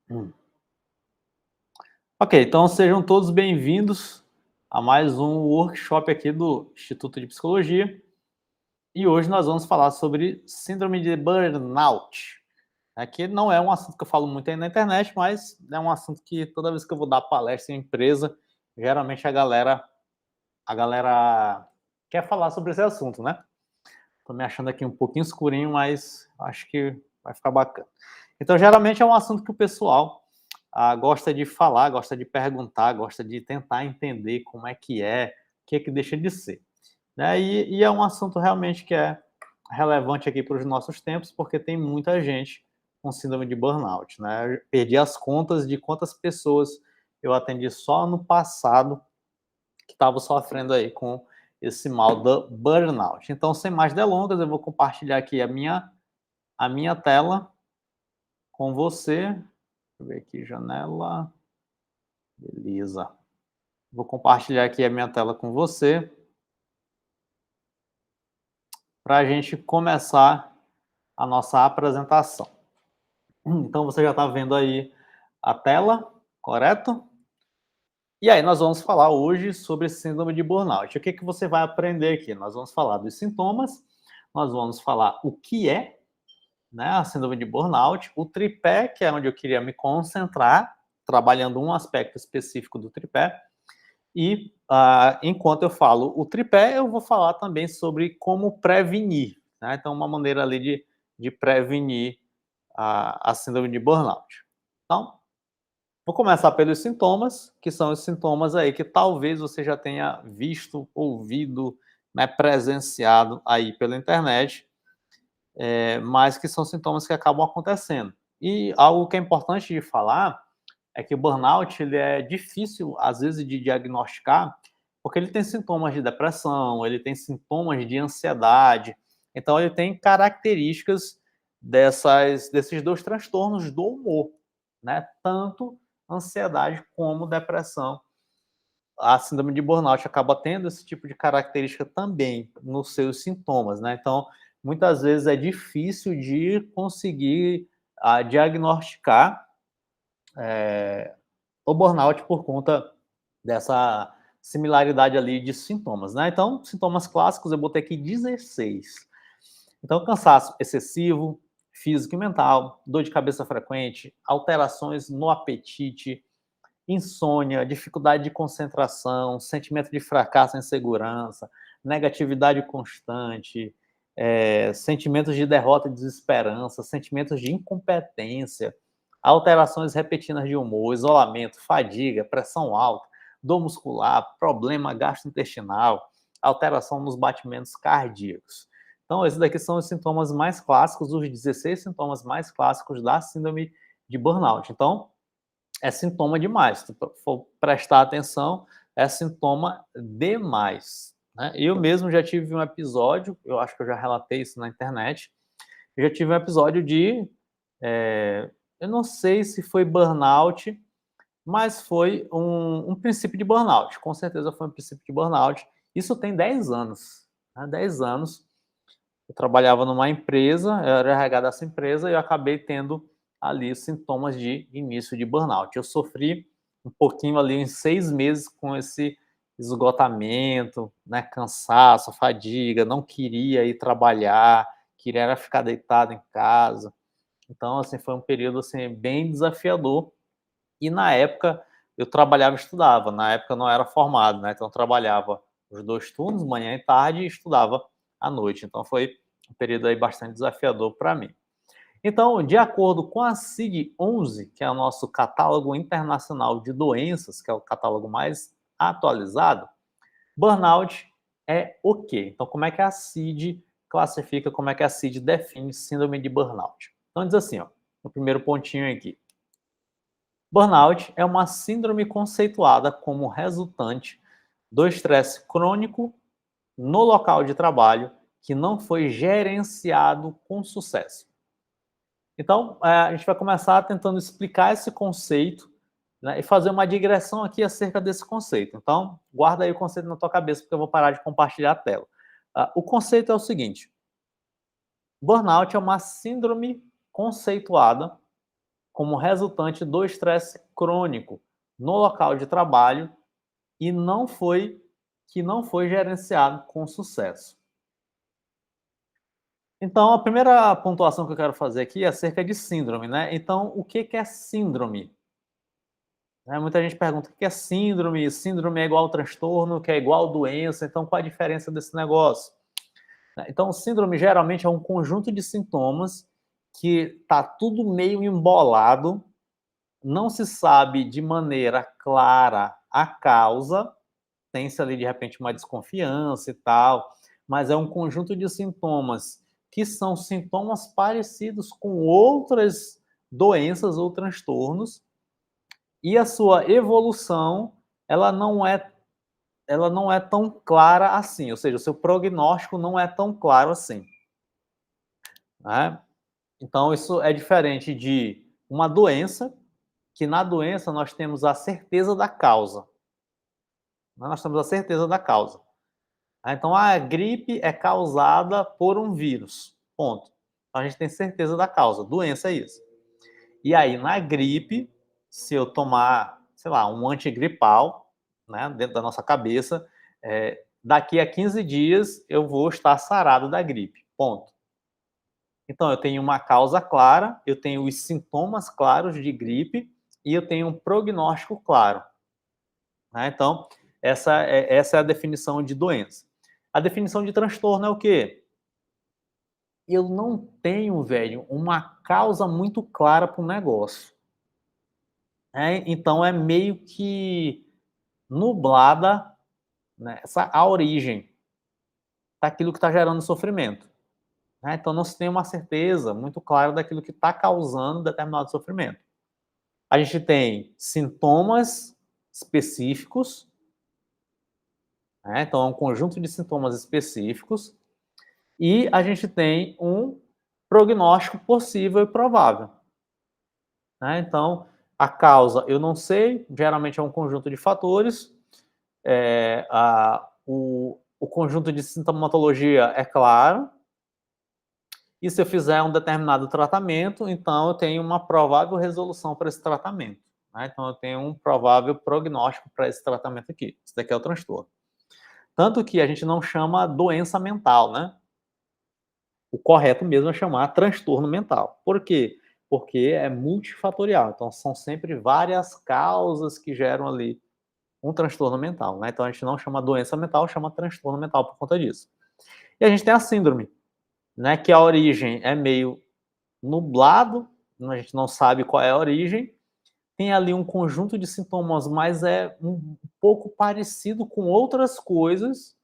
Hum. Ok, então sejam todos bem-vindos a mais um workshop aqui do Instituto de Psicologia. E hoje nós vamos falar sobre síndrome de burnout. Aqui não é um assunto que eu falo muito aí na internet, mas é um assunto que toda vez que eu vou dar palestra em empresa, geralmente a galera quer falar sobre esse assunto, né? Tô me achando aqui um pouquinho escurinho, mas acho que vai ficar bacana. Então, geralmente é um assunto que o pessoal gosta de falar, gosta de perguntar, gosta de tentar entender como é, o que deixa de ser. Né? E é um assunto realmente que é relevante aqui para os nossos tempos, porque tem muita gente com síndrome de burnout. Né? Eu perdi as contas de quantas pessoas eu atendi só no passado que estavam sofrendo aí com esse mal do burnout. Então, sem mais delongas, eu vou compartilhar aqui a minha tela com você. Deixa eu ver aqui, janela. Beleza. Vou compartilhar aqui a minha tela com você para a gente começar a nossa apresentação. Então, você já está vendo aí a tela, correto? E aí, nós vamos falar hoje sobre síndrome de burnout. O que você vai aprender aqui? Nós vamos falar dos sintomas, nós vamos falar o que é, né, a síndrome de burnout, o tripé, que é onde eu queria me concentrar, trabalhando um aspecto específico do tripé, e enquanto eu falo o tripé, eu vou falar também sobre como prevenir, né? Então, uma maneira ali de prevenir a síndrome de burnout. Então, vou começar pelos sintomas, que são os sintomas aí que talvez você já tenha visto, ouvido, né, presenciado aí pela internet, mas que são sintomas que acabam acontecendo. E algo que é importante de falar é que o burnout ele é difícil, às vezes, de diagnosticar, porque ele tem sintomas de depressão, ele tem sintomas de ansiedade, então ele tem características desses dois transtornos do humor, né? Tanto ansiedade como depressão. A síndrome de burnout acaba tendo esse tipo de característica também nos seus sintomas, né? Então, muitas vezes é difícil de conseguir diagnosticar o burnout por conta dessa similaridade ali de sintomas, né? Então, sintomas clássicos eu botei aqui 16. Então, cansaço excessivo, físico e mental, dor de cabeça frequente, alterações no apetite, insônia, dificuldade de concentração, sentimento de fracasso e insegurança, negatividade constante, sentimentos de derrota e desesperança, sentimentos de incompetência, alterações repetidas de humor, isolamento, fadiga, pressão alta, dor muscular, problema gastrointestinal, alteração nos batimentos cardíacos. Então, esses daqui são os sintomas mais clássicos, os 16 sintomas mais clássicos da síndrome de burnout. Então, é sintoma demais. Se tu for prestar atenção, é sintoma demais. Né? Eu mesmo já tive um episódio, eu acho que eu já relatei isso na internet, eu já tive um episódio de, eu não sei se foi burnout, mas foi um princípio de burnout. Com certeza foi um princípio de burnout. Isso tem 10 anos. Né? 10 anos. Eu trabalhava numa empresa, eu era RH dessa empresa e eu acabei tendo ali os sintomas de início de burnout. Eu sofri um pouquinho ali em 6 meses com esse esgotamento, né, cansaço, fadiga, não queria ir trabalhar, queria era ficar deitado em casa. Então, assim, foi um período assim bem desafiador. E na época eu trabalhava e estudava. Na época eu não era formado, né? Então eu trabalhava os 2 turnos, manhã e tarde, e estudava à noite. Então foi um período aí bastante desafiador para mim. Então, de acordo com a CID-11, que é o nosso catálogo internacional de doenças, que é o catálogo mais atualizado, burnout é o quê? Então, como é que a CID classifica, como é que a CID define síndrome de burnout? Então, diz assim, ó, no primeiro pontinho aqui. Burnout é uma síndrome conceituada como resultante do estresse crônico no local de trabalho que não foi gerenciado com sucesso. Então, a gente vai começar tentando explicar esse conceito, né, e fazer uma digressão aqui acerca desse conceito. Então, guarda aí o conceito na tua cabeça, porque eu vou parar de compartilhar a tela. O conceito é o seguinte: burnout é uma síndrome conceituada como resultante do estresse crônico no local de trabalho e que não foi gerenciado com sucesso. Então, a primeira pontuação que eu quero fazer aqui é acerca de síndrome, né? Então, o que é síndrome? Muita gente pergunta o que é síndrome, síndrome é igual ao transtorno, que é igual doença, então qual a diferença desse negócio? Então, síndrome geralmente é um conjunto de sintomas que está tudo meio embolado, não se sabe de maneira clara a causa, tem-se ali de repente uma desconfiança e tal, mas é um conjunto de sintomas que são sintomas parecidos com outras doenças ou transtornos, e a sua evolução, ela não é tão clara assim, ou seja, o seu prognóstico não é tão claro assim, né? Então isso é diferente de uma doença, que na doença nós temos a certeza da causa, né? Nós temos a certeza da causa. Então a gripe é causada por um vírus, ponto. Então a gente tem certeza da causa, doença é isso. E aí na gripe, se eu tomar, sei lá, um antigripal, né, dentro da nossa cabeça, daqui a 15 dias eu vou estar sarado da gripe, ponto. Então eu tenho uma causa clara, eu tenho os sintomas claros de gripe e eu tenho um prognóstico claro, né? Então essa é a definição de doença. A definição de transtorno é o quê? Eu não tenho, velho, uma causa muito clara para o negócio. Então é meio que nublada, né, a origem daquilo que está gerando sofrimento. Então não se tem uma certeza muito clara daquilo que está causando determinado sofrimento. A gente tem sintomas específicos, então é um conjunto de sintomas específicos, e a gente tem um prognóstico possível e provável. Então, a causa eu não sei, geralmente é um conjunto de fatores, o conjunto de sintomatologia é claro, e se eu fizer um determinado tratamento, então eu tenho uma provável resolução para esse tratamento. Então eu tenho um provável prognóstico para esse tratamento aqui. Isso daqui é o transtorno. Tanto que a gente não chama doença mental, né? O correto mesmo é chamar transtorno mental. Por quê? Porque é multifatorial. Então são sempre várias causas que geram ali um transtorno mental, né? Então a gente não chama doença mental, chama transtorno mental por conta disso. E a gente tem a síndrome, né? Que a origem é meio nublado, a gente não sabe qual é a origem, tem ali um conjunto de sintomas, mas é um pouco parecido com outras coisas,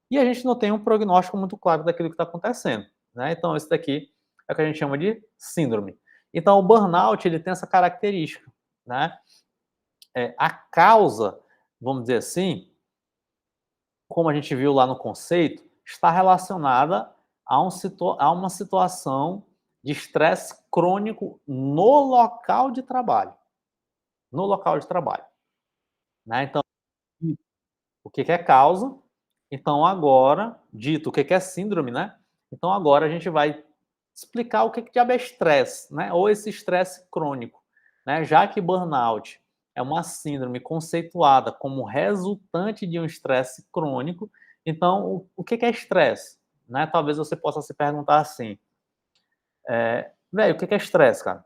e a gente não tem um prognóstico muito claro daquilo que está acontecendo, né? Então isso daqui é o que a gente chama de síndrome. Então o burnout, ele tem essa característica, né? A causa, vamos dizer assim, como a gente viu lá no conceito, está relacionada a uma situação de estresse crônico no local de trabalho. No local de trabalho. Então, o que é causa? Então, agora, dito o que é síndrome, né? Então, agora a gente vai explicar o que diabo é estresse, né? Ou esse estresse crônico, né? Já que burnout é uma síndrome conceituada como resultante de um estresse crônico, então o que é estresse? Né? Talvez você possa se perguntar assim, velho, o que é estresse, cara?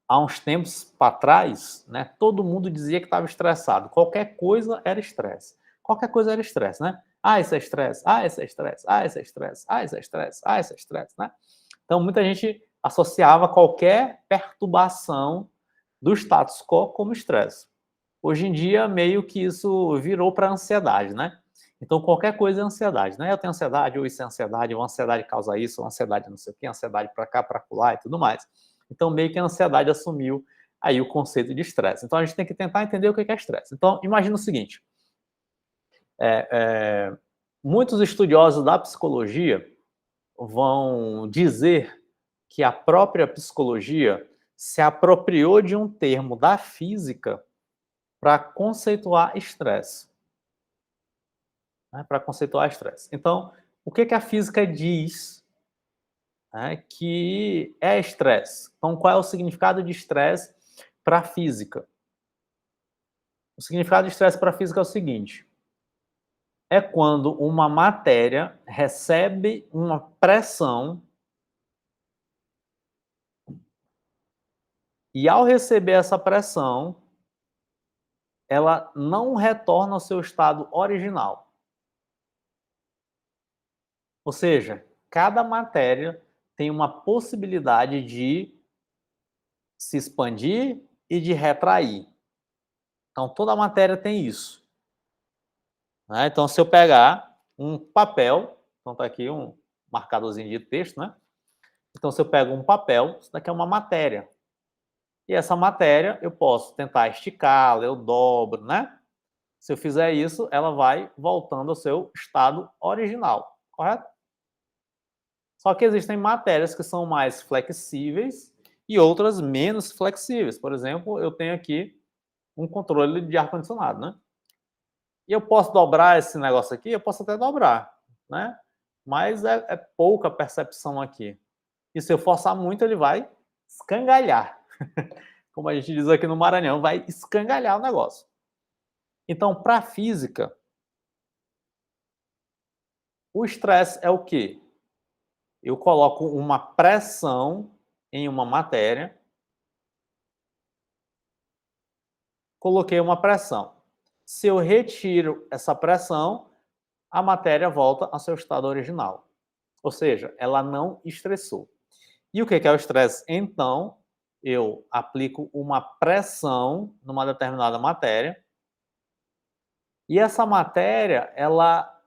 Há uns tempos para trás, né, todo mundo dizia que estava estressado. Qualquer coisa era estresse. Qualquer coisa era estresse, né? Ah, isso é estresse. Ah, isso é estresse. Ah, isso é estresse. Ah, isso é estresse. Ah, isso é estresse, né? Então, muita gente associava qualquer perturbação do status quo como estresse. Hoje em dia, meio que isso virou para ansiedade, né? Então, qualquer coisa é ansiedade, né? Eu tenho ansiedade, ou isso é ansiedade, ou ansiedade causa isso, ou ansiedade não sei o quê, ansiedade para cá, para lá e tudo mais. Então, meio que a ansiedade assumiu aí o conceito de estresse. Então, a gente tem que tentar entender o que é estresse. Então, imagina o seguinte, muitos estudiosos da psicologia vão dizer que a própria psicologia se apropriou de um termo da física para conceituar estresse. Para conceituar estresse. Então, o que a física diz né, que é estresse. Então, qual é o significado de estresse para a física? O significado de estresse para a física é o seguinte: é quando uma matéria recebe uma pressão e, ao receber essa pressão, ela não retorna ao seu estado original. Ou seja, cada matéria tem uma possibilidade de se expandir e de retrair. Então, toda matéria tem isso, né? Então, se eu pegar um papel, então está aqui um marcadorzinho de texto, né? Então, se eu pego um papel, isso daqui é uma matéria. E essa matéria eu posso tentar esticá-la, eu dobro, né? Se eu fizer isso, ela vai voltando ao seu estado original, correto? Só que existem matérias que são mais flexíveis e outras menos flexíveis. Por exemplo, eu tenho aqui um controle de ar-condicionado, né? E eu posso dobrar esse negócio aqui? Eu posso até dobrar, né? Mas é pouca percepção aqui. E se eu forçar muito, ele vai escangalhar. Como a gente diz aqui no Maranhão, vai escangalhar o negócio. Então, para a física, o estresse é o quê? Eu coloco uma pressão em uma matéria, coloquei uma pressão. Se eu retiro essa pressão, a matéria volta ao seu estado original. Ou seja, ela não estressou. E o que é o estresse? Então, eu aplico uma pressão numa determinada matéria e essa matéria, ela,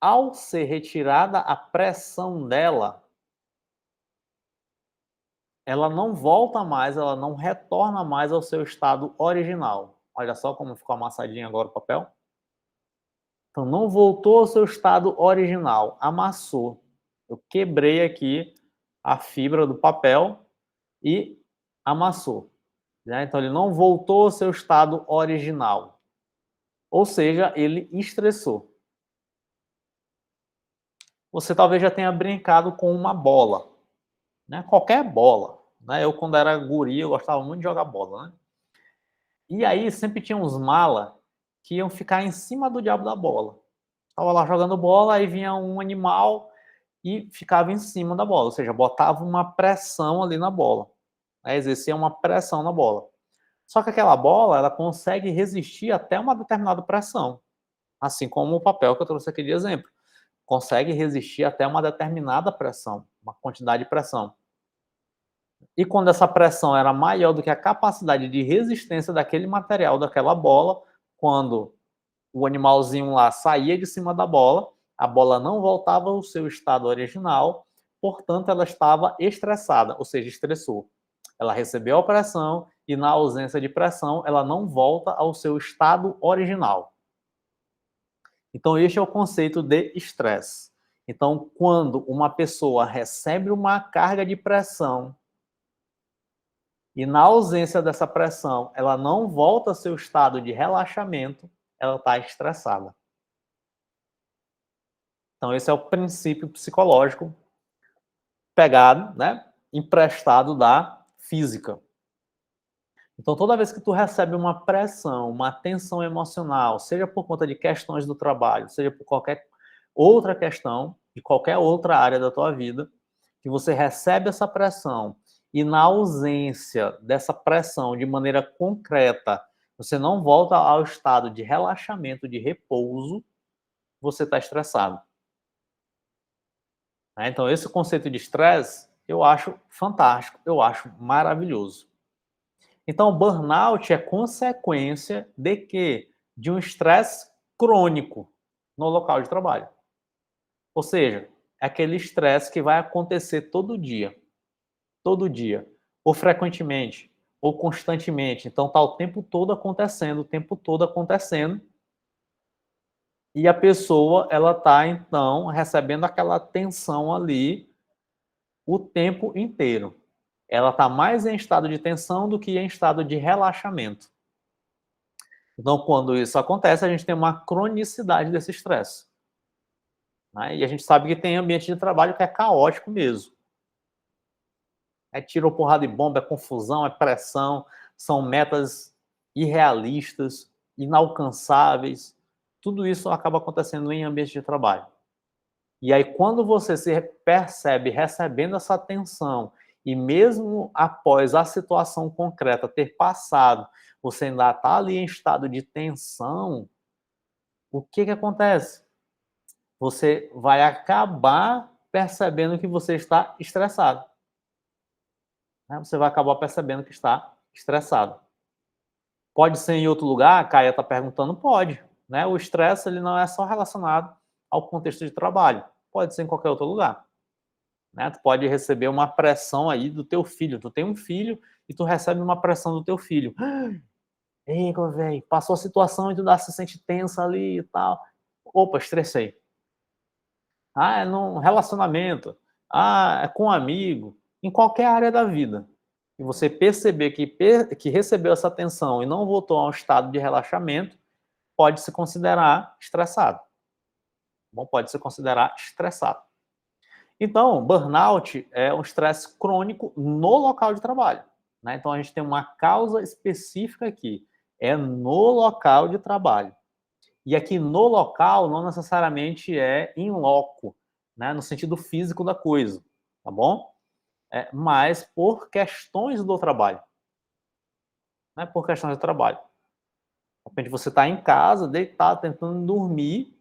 ao ser retirada a pressão dela, ela não volta mais, ela não retorna mais ao seu estado original. Olha só como ficou amassadinho agora o papel. Então, não voltou ao seu estado original, amassou. Eu quebrei aqui a fibra do papel e amassou, né? Então, ele não voltou ao seu estado original. Ou seja, ele estressou. Você talvez já tenha brincado com uma bola, né? Qualquer bola, né? Eu, quando era guri, eu gostava muito de jogar bola, né? E aí sempre tinha uns mala que iam ficar em cima do diabo da bola. Tava lá jogando bola, aí vinha um animal e ficava em cima da bola, ou seja, botava uma pressão ali na bola, né? Exercia uma pressão na bola. Só que aquela bola, ela consegue resistir até uma determinada pressão, assim como o papel que eu trouxe aqui de exemplo. Consegue resistir até uma determinada pressão, uma quantidade de pressão. E quando essa pressão era maior do que a capacidade de resistência daquele material, daquela bola, quando o animalzinho lá saía de cima da bola, a bola não voltava ao seu estado original, portanto, ela estava estressada, ou seja, estressou. Ela recebeu a pressão e, na ausência de pressão, ela não volta ao seu estado original. Então, este é o conceito de estresse. Então, quando uma pessoa recebe uma carga de pressão e, na ausência dessa pressão, ela não volta ao seu estado de relaxamento, ela está estressada. Então, esse é o princípio psicológico pegado, né, emprestado da física. Então, toda vez que tu recebe uma pressão, uma tensão emocional, seja por conta de questões do trabalho, seja por qualquer outra questão, de qualquer outra área da tua vida, que você recebe essa pressão e, na ausência dessa pressão de maneira concreta, você não volta ao estado de relaxamento, de repouso, você está estressado. Então, esse conceito de estresse, eu acho fantástico, eu acho maravilhoso. Então, o burnout é consequência de quê? De um estresse crônico no local de trabalho. Ou seja, é aquele estresse que vai acontecer todo dia, ou frequentemente, ou constantemente. Então, está o tempo todo acontecendo, o tempo todo acontecendo. E a pessoa, ela está, então, recebendo aquela tensão ali o tempo inteiro. Ela está mais em estado de tensão do que em estado de relaxamento. Então, quando isso acontece, a gente tem uma cronicidade desse estresse, né? E a gente sabe que tem ambiente de trabalho que é caótico mesmo. É tiro, porrada e bomba, é confusão, é pressão, são metas irrealistas, inalcançáveis. Tudo isso acaba acontecendo em ambiente de trabalho. E aí, quando você se percebe recebendo essa atenção, e mesmo após a situação concreta ter passado, você ainda está ali em estado de tensão, o que que acontece? Você vai acabar percebendo que você está estressado. Né? Você vai acabar percebendo que está estressado. Pode ser em outro lugar? A Caia está perguntando, pode. Né? O estresse ele não é só relacionado ao contexto de trabalho. Pode ser em qualquer outro lugar. Né? Tu pode receber uma pressão aí do teu filho. Tu tem um filho e tu recebe uma pressão do teu filho. Ei, velho, passou a situação e tu se sente tensa ali e tal. Opa, estressei. Ah, é num relacionamento. Ah, é com um amigo. Em qualquer área da vida. E você perceber que recebeu essa atenção e não voltou a um estado de relaxamento, pode se considerar estressado. Bom, pode se considerar estressado. Então, burnout é um estresse crônico no local de trabalho. Né? Então, a gente tem uma causa específica aqui. É no local de trabalho. E aqui no local não necessariamente é in loco, né? No sentido físico da coisa, tá bom? Mas por questões do trabalho. Né? Por questões do trabalho. De repente você está em casa, deitado, tentando dormir,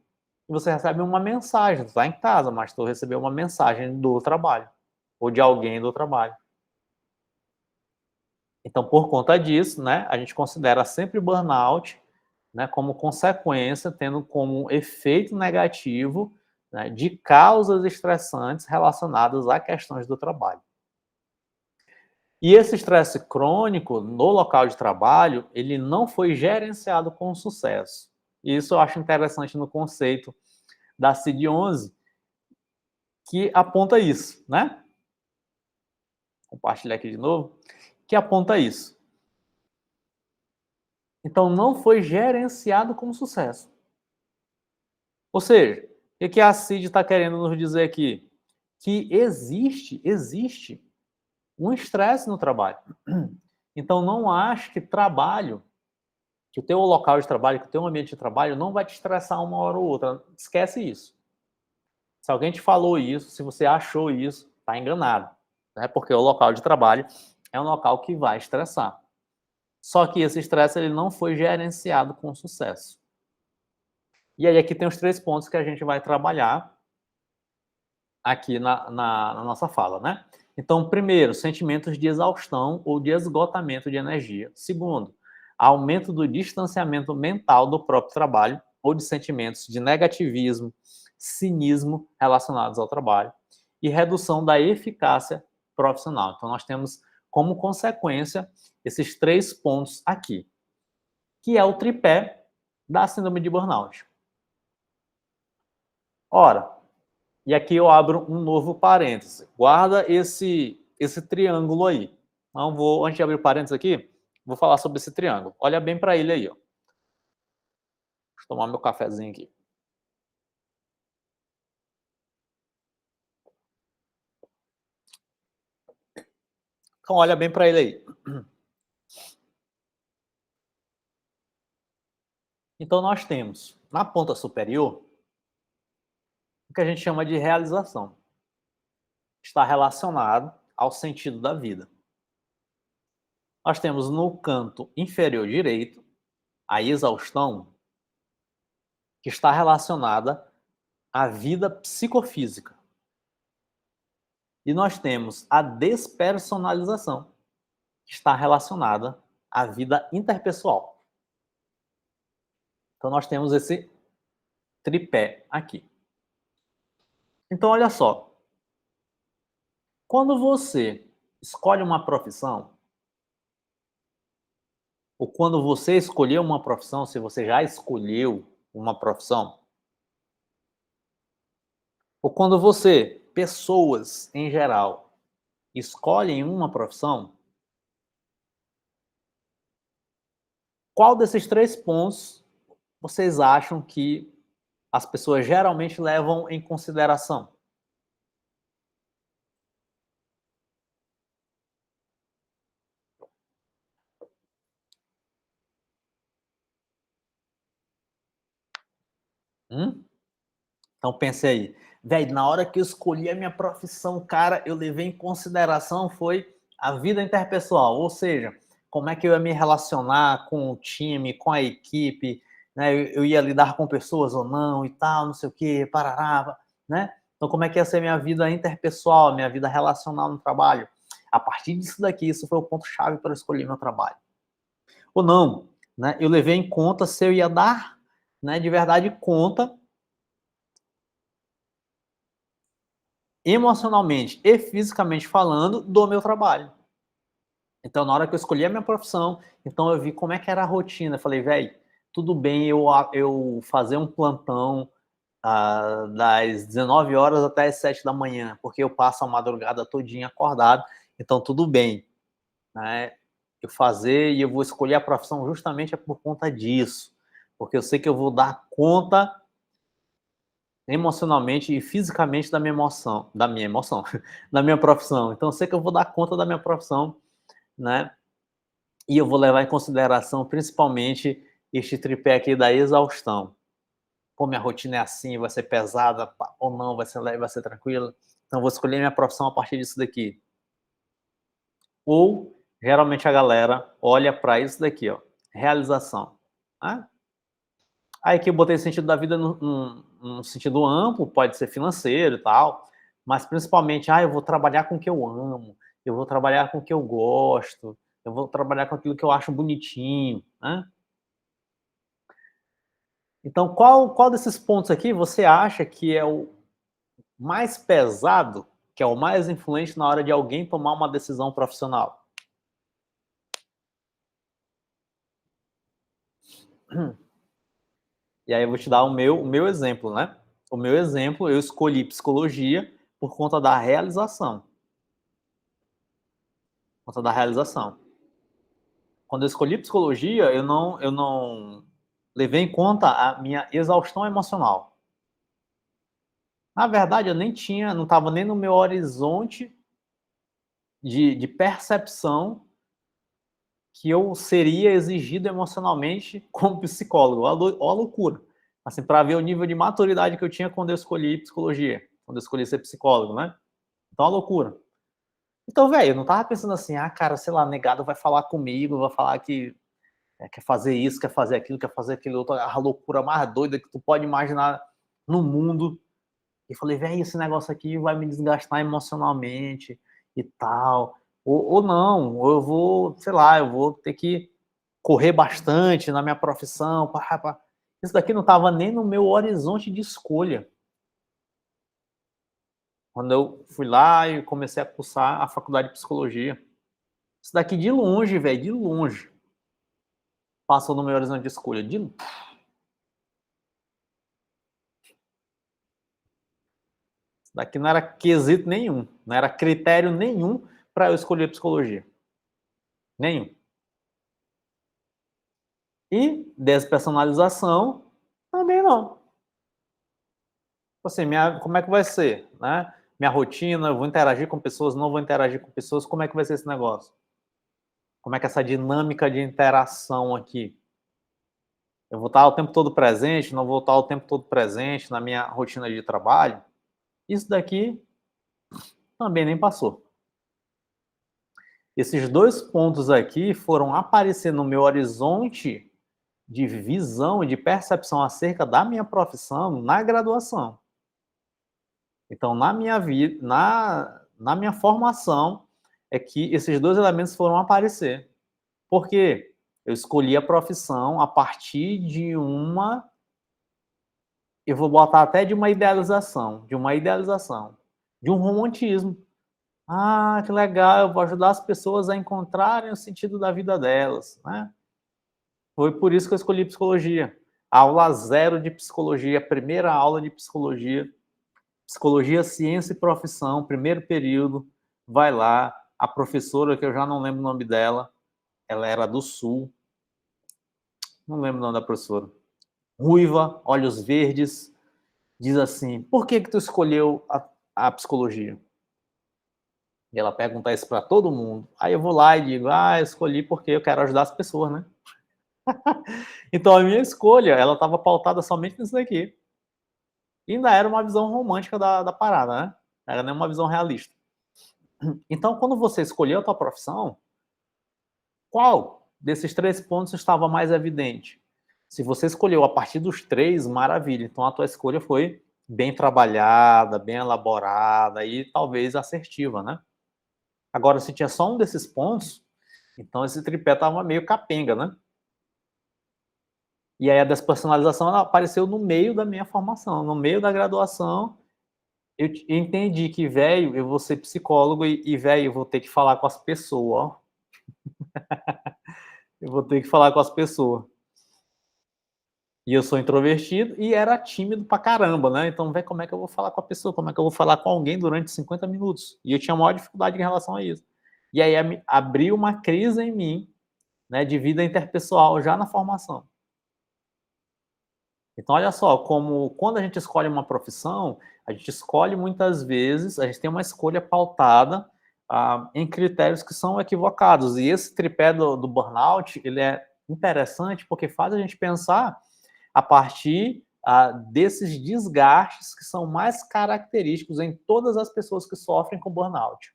e você recebe uma mensagem. Tu está em casa, mas tu recebeu uma mensagem do trabalho. Ou de alguém do trabalho. Então, por conta disso, né, a gente considera sempre burnout, né, como consequência, tendo como efeito negativo, né, de causas estressantes relacionadas a questões do trabalho. E esse estresse crônico no local de trabalho, ele não foi gerenciado com sucesso. E isso eu acho interessante no conceito da CID-11, que aponta isso, né? Compartilhar aqui de novo, que aponta isso. Então, não foi gerenciado com sucesso. Ou seja, o que a CID está querendo nos dizer aqui? Que existe um estresse no trabalho. Então, não ache que trabalho, que o teu local de trabalho, que o teu ambiente de trabalho não vai te estressar uma hora ou outra. Esquece isso. Se alguém te falou isso, se você achou isso, está enganado. Né? Porque o local de trabalho é um local que vai estressar. Só que esse estresse ele não foi gerenciado com sucesso. E aí aqui tem os 3 pontos que a gente vai trabalhar aqui na nossa fala, né? Então, primeiro, sentimentos de exaustão ou de esgotamento de energia. Segundo, aumento do distanciamento mental do próprio trabalho ou de sentimentos de negativismo, cinismo relacionados ao trabalho e redução da eficácia profissional. Então, nós temos como consequência esses 3 pontos aqui, que é o tripé da síndrome de burnout. Ora, e aqui eu abro um novo parêntese. Guarda esse triângulo aí. Não vou, antes de abrir o parênteses aqui, vou falar sobre esse triângulo. Olha bem para ele aí, ó. Deixa eu tomar meu cafezinho aqui. Então olha bem para ele aí. Então nós temos na ponta superior o que a gente chama de realização. Está relacionado ao sentido da vida. Nós temos no canto inferior direito a exaustão, que está relacionada à vida psicofísica. E nós temos a despersonalização, que está relacionada à vida interpessoal. Então nós temos esse tripé aqui. Então olha só, quando você escolhe uma profissão, ou quando você escolheu uma profissão, se você já escolheu uma profissão, ou quando você, pessoas em geral, escolhem uma profissão, qual desses 3 pontos vocês acham que as pessoas geralmente levam em consideração? Então pense aí, velho, na hora que eu escolhi a minha profissão, cara, eu levei em consideração foi a vida interpessoal, ou seja, como é que eu ia me relacionar com o time, com a equipe, né? Eu ia lidar com pessoas ou não e tal, não sei o que, parará, né? Então como é que ia ser minha vida interpessoal, minha vida relacional no trabalho? A partir disso daqui, isso foi o ponto-chave para escolher meu trabalho. Ou não, né? Eu levei em conta se eu ia dar, né, de verdade conta emocionalmente e fisicamente falando, do meu trabalho. Então, na hora que eu escolhi a minha profissão, então eu vi como é que era a rotina. Eu falei, velho, tudo bem eu fazer um plantão das 19 horas até as 7 da manhã, porque eu passo a madrugada todinha acordado, então tudo bem, né? Eu fazer e eu vou escolher a profissão justamente é por conta disso, porque eu sei que eu vou dar conta emocionalmente e fisicamente da minha emoção, da minha profissão. Então eu sei que eu vou dar conta da minha profissão, né? E eu vou levar em consideração principalmente este tripé aqui da exaustão. Pô, minha rotina é assim, vai ser pesada ou não, vai ser leve, vai ser tranquila. Então eu vou escolher minha profissão a partir disso daqui. Ou geralmente a galera olha para isso daqui, ó, realização. Né? Aí que eu botei o sentido da vida num sentido amplo, pode ser financeiro e tal, mas principalmente, eu vou trabalhar com o que eu amo, eu vou trabalhar com o que eu gosto, eu vou trabalhar com aquilo que eu acho bonitinho, né? Então, qual desses pontos aqui você acha que é o mais pesado, que é o mais influente na hora de alguém tomar uma decisão profissional? E aí eu vou te dar o meu exemplo, né? O meu exemplo, eu escolhi psicologia por conta da realização. Por conta da realização. Quando eu escolhi psicologia, eu não levei em conta a minha exaustão emocional. Na verdade, eu nem tinha, não estava nem no meu horizonte de percepção que eu seria exigido emocionalmente como psicólogo. Olha a loucura. Assim, para ver o nível de maturidade que eu tinha quando eu escolhi psicologia, quando eu escolhi ser psicólogo, né? Então, a loucura. Então, velho, eu não tava pensando assim, cara, sei lá, negado vai falar comigo, vai falar que quer fazer isso, quer fazer aquilo, quer fazer aquilo outro, a loucura mais doida que tu pode imaginar no mundo. E falei, velho, esse negócio aqui vai me desgastar emocionalmente e tal. Ou não, ou eu vou, sei lá, eu vou ter que correr bastante na minha profissão. Isso daqui não estava nem no meu horizonte de escolha. Quando eu fui lá e comecei a cursar a faculdade de psicologia. Isso daqui de longe, velho, de longe. Passou no meu horizonte de escolha. Isso daqui não era quesito nenhum, não era critério nenhum para eu escolher psicologia. Nenhum. E despersonalização também não. Assim, como é que vai ser, né? Minha rotina, eu vou interagir com pessoas, não vou interagir com pessoas, como é que vai ser esse negócio? Como é que é essa dinâmica de interação aqui? Eu vou estar o tempo todo presente, não vou estar o tempo todo presente na minha rotina de trabalho? Isso daqui também nem passou. Esses dois pontos aqui foram aparecer no meu horizonte de visão e de percepção acerca da minha profissão na graduação. Então, na minha vida, na minha formação, é que esses dois elementos foram aparecer. Por quê? Eu escolhi a profissão a partir de eu vou botar até de um romantismo. Que legal, eu vou ajudar as pessoas a encontrarem o sentido da vida delas, né? Foi por isso que eu escolhi psicologia. Aula zero de psicologia, primeira aula de psicologia, psicologia, ciência e profissão, primeiro período, vai lá, a professora, que eu já não lembro o nome dela, ela era do Sul, não lembro o nome da professora, ruiva, olhos verdes, diz assim, por que tu escolheu a psicologia? E ela pergunta isso para todo mundo. Aí eu vou lá e digo, eu escolhi porque eu quero ajudar as pessoas, né? Então a minha escolha, ela estava pautada somente nisso daqui. E ainda era uma visão romântica da parada, né? Não era nem uma visão realista. Então, quando você escolheu a tua profissão, qual desses 3 pontos estava mais evidente? Se você escolheu a partir dos 3, maravilha. Então, a tua escolha foi bem trabalhada, bem elaborada e talvez assertiva, né? Agora, se tinha só um desses pontos, então esse tripé estava meio capenga, né? E aí a despersonalização ela apareceu no meio da minha formação, no meio da graduação. Eu entendi que, velho, eu vou ser psicólogo e velho, eu vou ter que falar com as pessoas, ó. Eu vou ter que falar com as pessoas. E eu sou introvertido e era tímido pra caramba, né? Então, velho, como é que eu vou falar com a pessoa? Como é que eu vou falar com alguém durante 50 minutos? E eu tinha maior dificuldade em relação a isso. E aí abriu uma crise em mim, né, de vida interpessoal já na formação. Então, olha só, como quando a gente escolhe uma profissão, a gente escolhe muitas vezes, a gente tem uma escolha pautada em critérios que são equivocados. E esse tripé do burnout, ele é interessante porque faz a gente pensar a partir desses desgastes que são mais característicos em todas as pessoas que sofrem com burnout.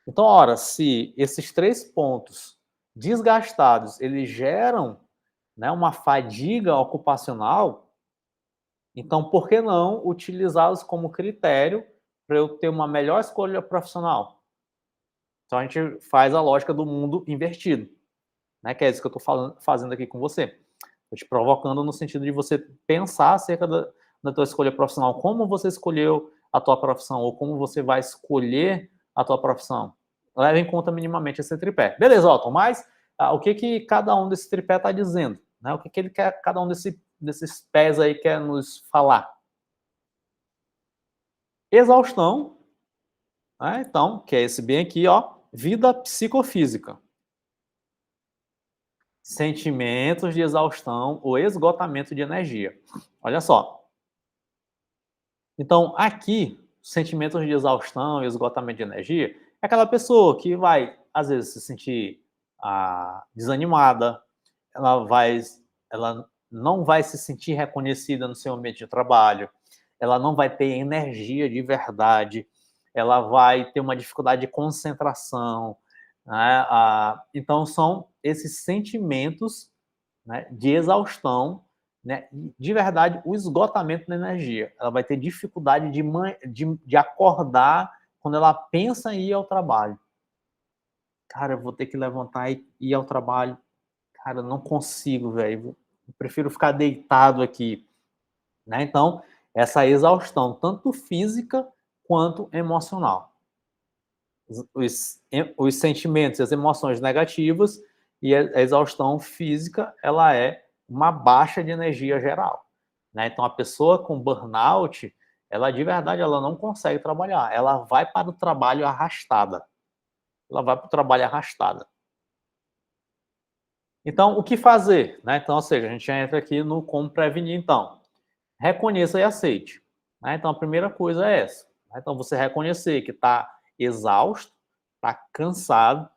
Então, ora, se esses 3 pontos desgastados, eles geram, né, uma fadiga ocupacional, então por que não utilizá-los como critério para eu ter uma melhor escolha profissional? Então a gente faz a lógica do mundo invertido, né, que é isso que eu estou fazendo aqui com você. Estou te provocando no sentido de você pensar acerca da tua escolha profissional, como você escolheu a tua profissão ou como você vai escolher a tua profissão. Leve em conta minimamente esse tripé. Beleza, Otton, mas o que cada um desse tripé está dizendo? Né? O que ele quer, cada um desses pés aí quer nos falar? Exaustão, né? Então, que é esse bem aqui, ó, vida psicofísica. Sentimentos de exaustão ou esgotamento de energia. Olha só. Então, aqui, sentimentos de exaustão e esgotamento de energia é aquela pessoa que vai, às vezes, se sentir desanimada, ela, vai, ela não vai se sentir reconhecida no seu ambiente de trabalho, ela não vai ter energia de verdade, ela vai ter uma dificuldade de concentração. Né? Então, são esses sentimentos, né, de exaustão, né, de verdade, o esgotamento da energia. Ela vai ter dificuldade de acordar quando ela pensa em ir ao trabalho. Cara, eu vou ter que levantar e ir ao trabalho. Cara, eu não consigo, velho. Eu prefiro ficar deitado aqui. Né? Então, essa exaustão, tanto física quanto emocional. Os sentimentos, as emoções negativas e a exaustão física, ela é uma baixa de energia geral. Né? Então, a pessoa com burnout, ela de verdade ela não consegue trabalhar. Ela vai para o trabalho arrastada. Ela vai para o trabalho arrastada. Então, o que fazer? Né? Então, ou seja, a gente entra aqui no como prevenir, então. Reconheça e aceite. Né? Então, a primeira coisa é essa. Né? Então, você reconhecer que está exausto, está cansado.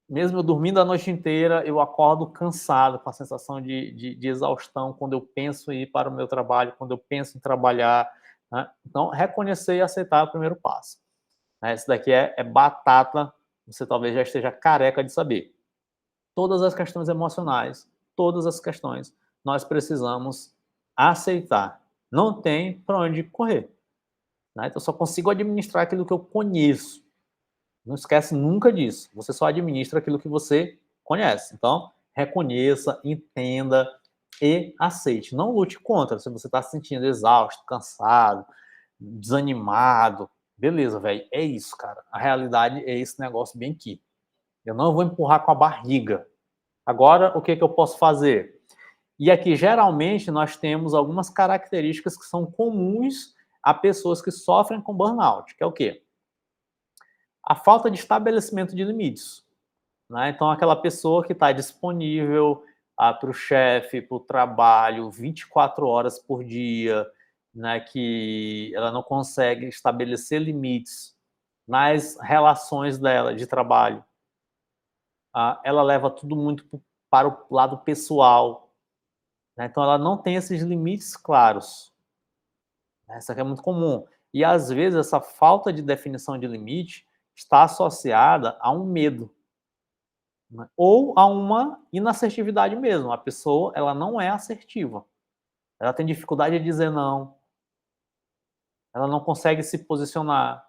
Mesmo eu dormindo a noite inteira, eu acordo cansado, com a sensação de exaustão quando eu penso em ir para o meu trabalho, quando eu penso em trabalhar. Né? Então, reconhecer e aceitar é o primeiro passo. Né? Isso daqui é batata, você talvez já esteja careca de saber. Todas as questões emocionais, todas as questões, nós precisamos aceitar. Não tem para onde correr. Né? Então, eu só consigo administrar aquilo que eu conheço. Não esquece nunca disso. Você só administra aquilo que você conhece. Então, reconheça, entenda e aceite. Não lute contra. Se você está se sentindo exausto, cansado, desanimado, beleza, velho. É isso, cara. A realidade é esse negócio bem aqui. Eu não vou empurrar com a barriga. Agora, o que eu posso fazer? E aqui, geralmente, nós temos algumas características que são comuns a pessoas que sofrem com burnout, que é o quê? A falta de estabelecimento de limites. Né? Então, aquela pessoa que está disponível para o chefe, para o trabalho, 24 horas por dia, né? Que ela não consegue estabelecer limites nas relações dela de trabalho. Ela leva tudo muito para o lado pessoal. Né? Então, ela não tem esses limites claros. Isso aqui é muito comum. E às vezes essa falta de definição de limite está associada a um medo, né, ou a uma inassertividade mesmo. A pessoa, ela não é assertiva. Ela tem dificuldade de dizer não, ela não consegue se posicionar,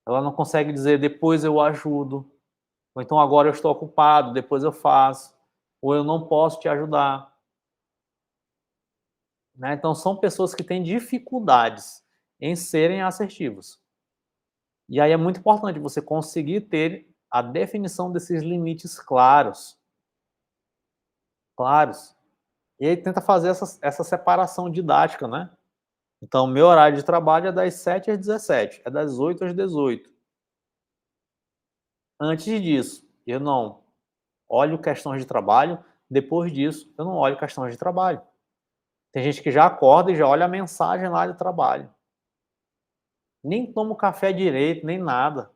ela não consegue dizer depois eu ajudo, ou então agora eu estou ocupado, depois eu faço, ou eu não posso te ajudar, né? Então são pessoas que têm dificuldades em serem assertivos. E aí é muito importante você conseguir ter a definição desses limites claros, claros. E aí tenta fazer essa separação didática, né? Então, meu horário de trabalho é das 7 às 17, é das 8 às 18. Antes disso, eu não olho questões de trabalho, depois disso, eu não olho questões de trabalho. Tem gente que já acorda e já olha a mensagem lá do trabalho. Nem toma o café direito, nem nada.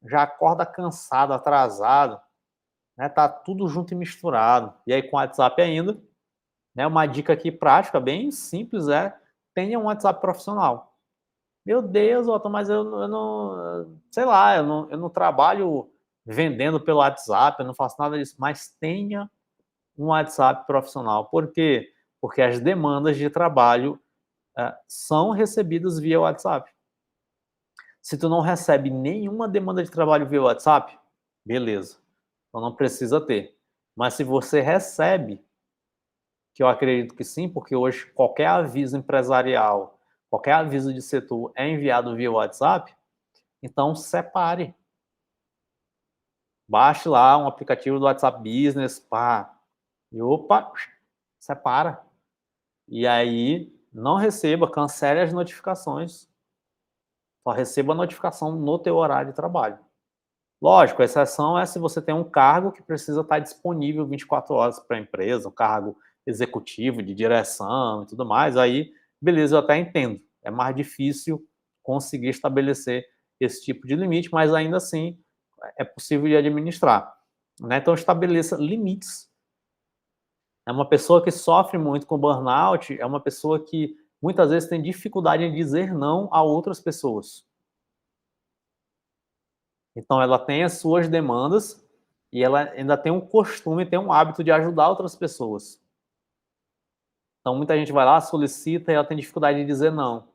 Já acorda cansado, atrasado, né? Tá tudo junto e misturado. E aí com o WhatsApp ainda, né? Uma dica aqui prática, bem simples, é tenha um WhatsApp profissional. Meu Deus, Otto, mas eu não, sei lá, eu não trabalho vendendo pelo WhatsApp, eu não faço nada disso, mas tenha um WhatsApp profissional. Por quê? Porque as demandas de trabalho são recebidas via WhatsApp. Se tu não recebe nenhuma demanda de trabalho via WhatsApp, beleza, então não precisa ter. Mas se você recebe, que eu acredito que sim, porque hoje qualquer aviso empresarial, qualquer aviso de setor é enviado via WhatsApp, então separe. Baixe lá um aplicativo do WhatsApp Business, pá, e opa, separa. E aí não receba, cancele as notificações. Só receba a notificação no teu horário de trabalho. Lógico, a exceção é se você tem um cargo que precisa estar disponível 24 horas para a empresa, um cargo executivo, de direção e tudo mais, aí, beleza, eu até entendo. É mais difícil conseguir estabelecer esse tipo de limite, mas ainda assim é possível de administrar, né? Então, estabeleça limites. É uma pessoa que sofre muito com burnout, é uma pessoa que muitas vezes tem dificuldade em dizer não a outras pessoas. Então ela tem as suas demandas e ela ainda tem um costume, tem um hábito de ajudar outras pessoas. Então muita gente vai lá, solicita e ela tem dificuldade de dizer não.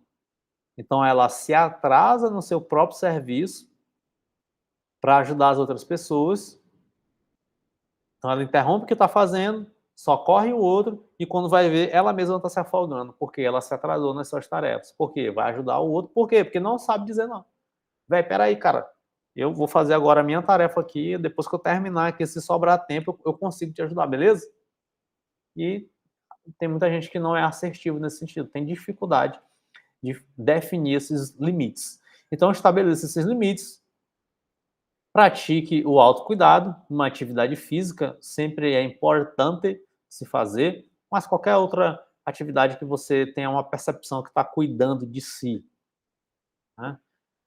Então ela se atrasa no seu próprio serviço para ajudar as outras pessoas. Então ela interrompe o que está fazendo, socorre o outro e quando vai ver, ela mesma está se afogando, porque ela se atrasou nas suas tarefas. Por quê? Vai ajudar o outro. Por quê? Porque não sabe dizer não. Véi, peraí, cara, eu vou fazer agora a minha tarefa aqui, depois que eu terminar aqui, se sobrar tempo, eu consigo te ajudar, beleza? E tem muita gente que não é assertivo nesse sentido, tem dificuldade de definir esses limites. Então, estabeleça esses limites, pratique o autocuidado, uma atividade física sempre é importante se fazer, mas qualquer outra atividade que você tenha uma percepção que está cuidando de si, né?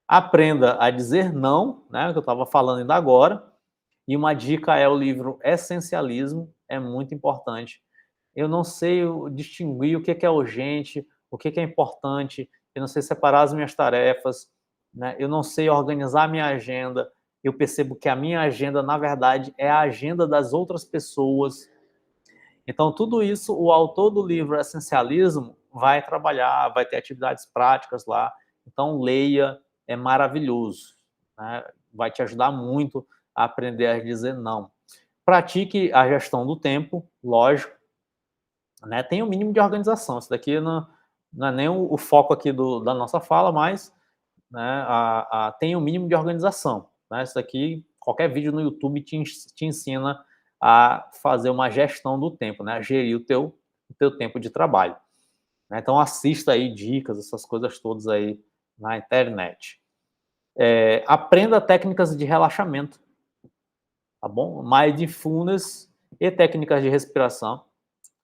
Aprenda a dizer não, né, que eu estava falando ainda agora, e uma dica é o livro Essencialismo, é muito importante. Eu não sei distinguir o que é urgente, o que é importante, eu não sei separar as minhas tarefas, né, eu não sei organizar a minha agenda, eu percebo que a minha agenda, na verdade, é a agenda das outras pessoas. Então, tudo isso, o autor do livro Essencialismo vai trabalhar, vai ter atividades práticas lá. Então, leia, é maravilhoso, né? Vai te ajudar muito a aprender a dizer não. Pratique a gestão do tempo, lógico, né? Tenha o um mínimo de organização. Isso daqui não é nem o foco aqui da nossa fala, mas né, tenha o um mínimo de organização. Né? Isso daqui, qualquer vídeo no YouTube te ensina a fazer uma gestão do tempo, né? A gerir o teu tempo de trabalho. Né? Então assista aí dicas, essas coisas todas aí na internet. Aprenda técnicas de relaxamento, tá bom? Mindfulness e técnicas de respiração.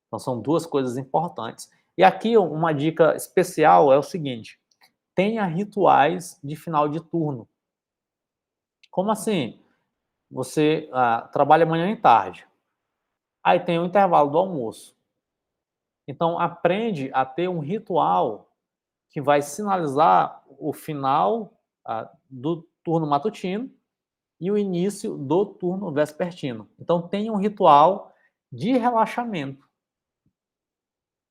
Então são duas coisas importantes. E aqui uma dica especial é o seguinte: tenha rituais de final de turno. Como assim? Você trabalha manhã e tarde. Aí tem o intervalo do almoço. Então aprende a ter um ritual que vai sinalizar o final do turno matutino e o início do turno vespertino. Então tem um ritual de relaxamento,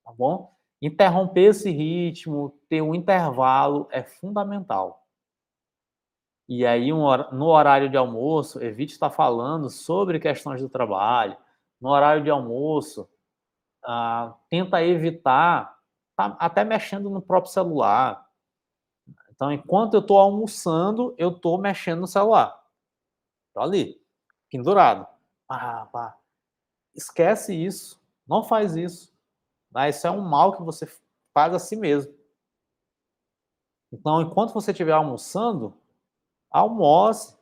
tá bom? Interromper esse ritmo, ter um intervalo é fundamental. E aí, no horário de almoço, evite estar falando sobre questões do trabalho. No horário de almoço, tenta evitar até mexendo no próprio celular. Então, enquanto eu estou almoçando, eu estou mexendo no celular. Estou ali, pendurado. Pá. Esquece isso. Não faz isso. Né? Isso é um mal que você faz a si mesmo. Então, enquanto você estiver almoçando, almoce.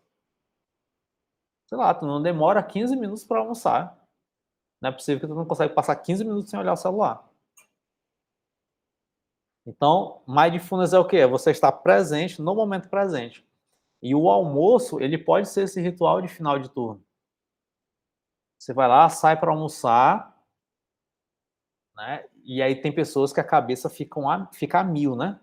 Sei lá, tu não demora 15 minutos para almoçar. Não é possível que tu não consegue passar 15 minutos sem olhar o celular. Então, mindfulness é o quê? É você estar presente no momento presente. E o almoço, ele pode ser esse ritual de final de turno. Você vai lá, sai para almoçar, né? E aí tem pessoas que a cabeça fica a mil, né?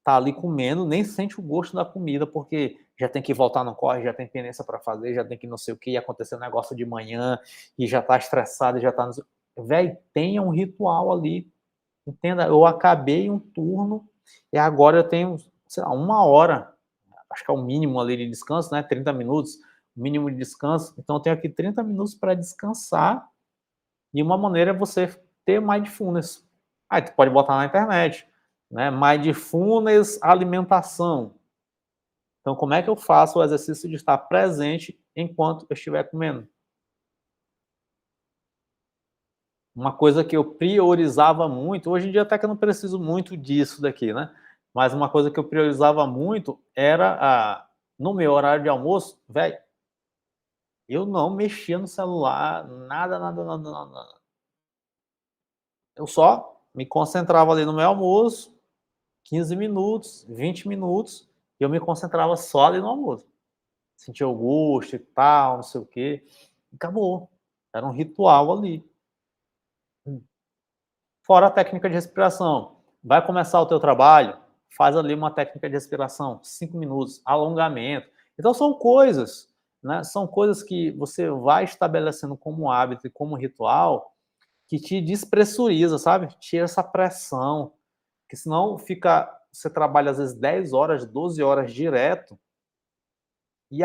Tá ali comendo, nem sente o gosto da comida, porque já tem que voltar no corre, já tem pendência para fazer, já tem que não sei o que, acontecer um negócio de manhã, e já tá estressado, já tá... Véi, tenha um ritual ali, entenda? Eu acabei um turno, e agora eu tenho, sei lá, 1 hora, acho que é o mínimo ali de descanso, né? 30 minutos, o mínimo de descanso. Então eu tenho aqui 30 minutos para descansar, e uma maneira é você ter mindfulness. Aí tu pode botar na internet, né? Mindfulness alimentação. Então, como é que eu faço o exercício de estar presente enquanto eu estiver comendo? Uma coisa que eu priorizava muito, hoje em dia até que eu não preciso muito disso daqui, né? Mas uma coisa que eu priorizava muito era, no meu horário de almoço, velho, eu não mexia no celular, nada. Eu só me concentrava ali no meu almoço, 15 minutos, 20 minutos, e eu me concentrava só ali no almoço. Sentia o gosto e tal, não sei o quê. Acabou. Era um ritual ali. Fora a técnica de respiração. Vai começar o teu trabalho, faz ali uma técnica de respiração, 5 minutos, alongamento. Então são coisas, né? São coisas que você vai estabelecendo como hábito e como ritual que te despressuriza, sabe? Tira essa pressão, que senão você trabalha às vezes 10 horas, 12 horas direto, e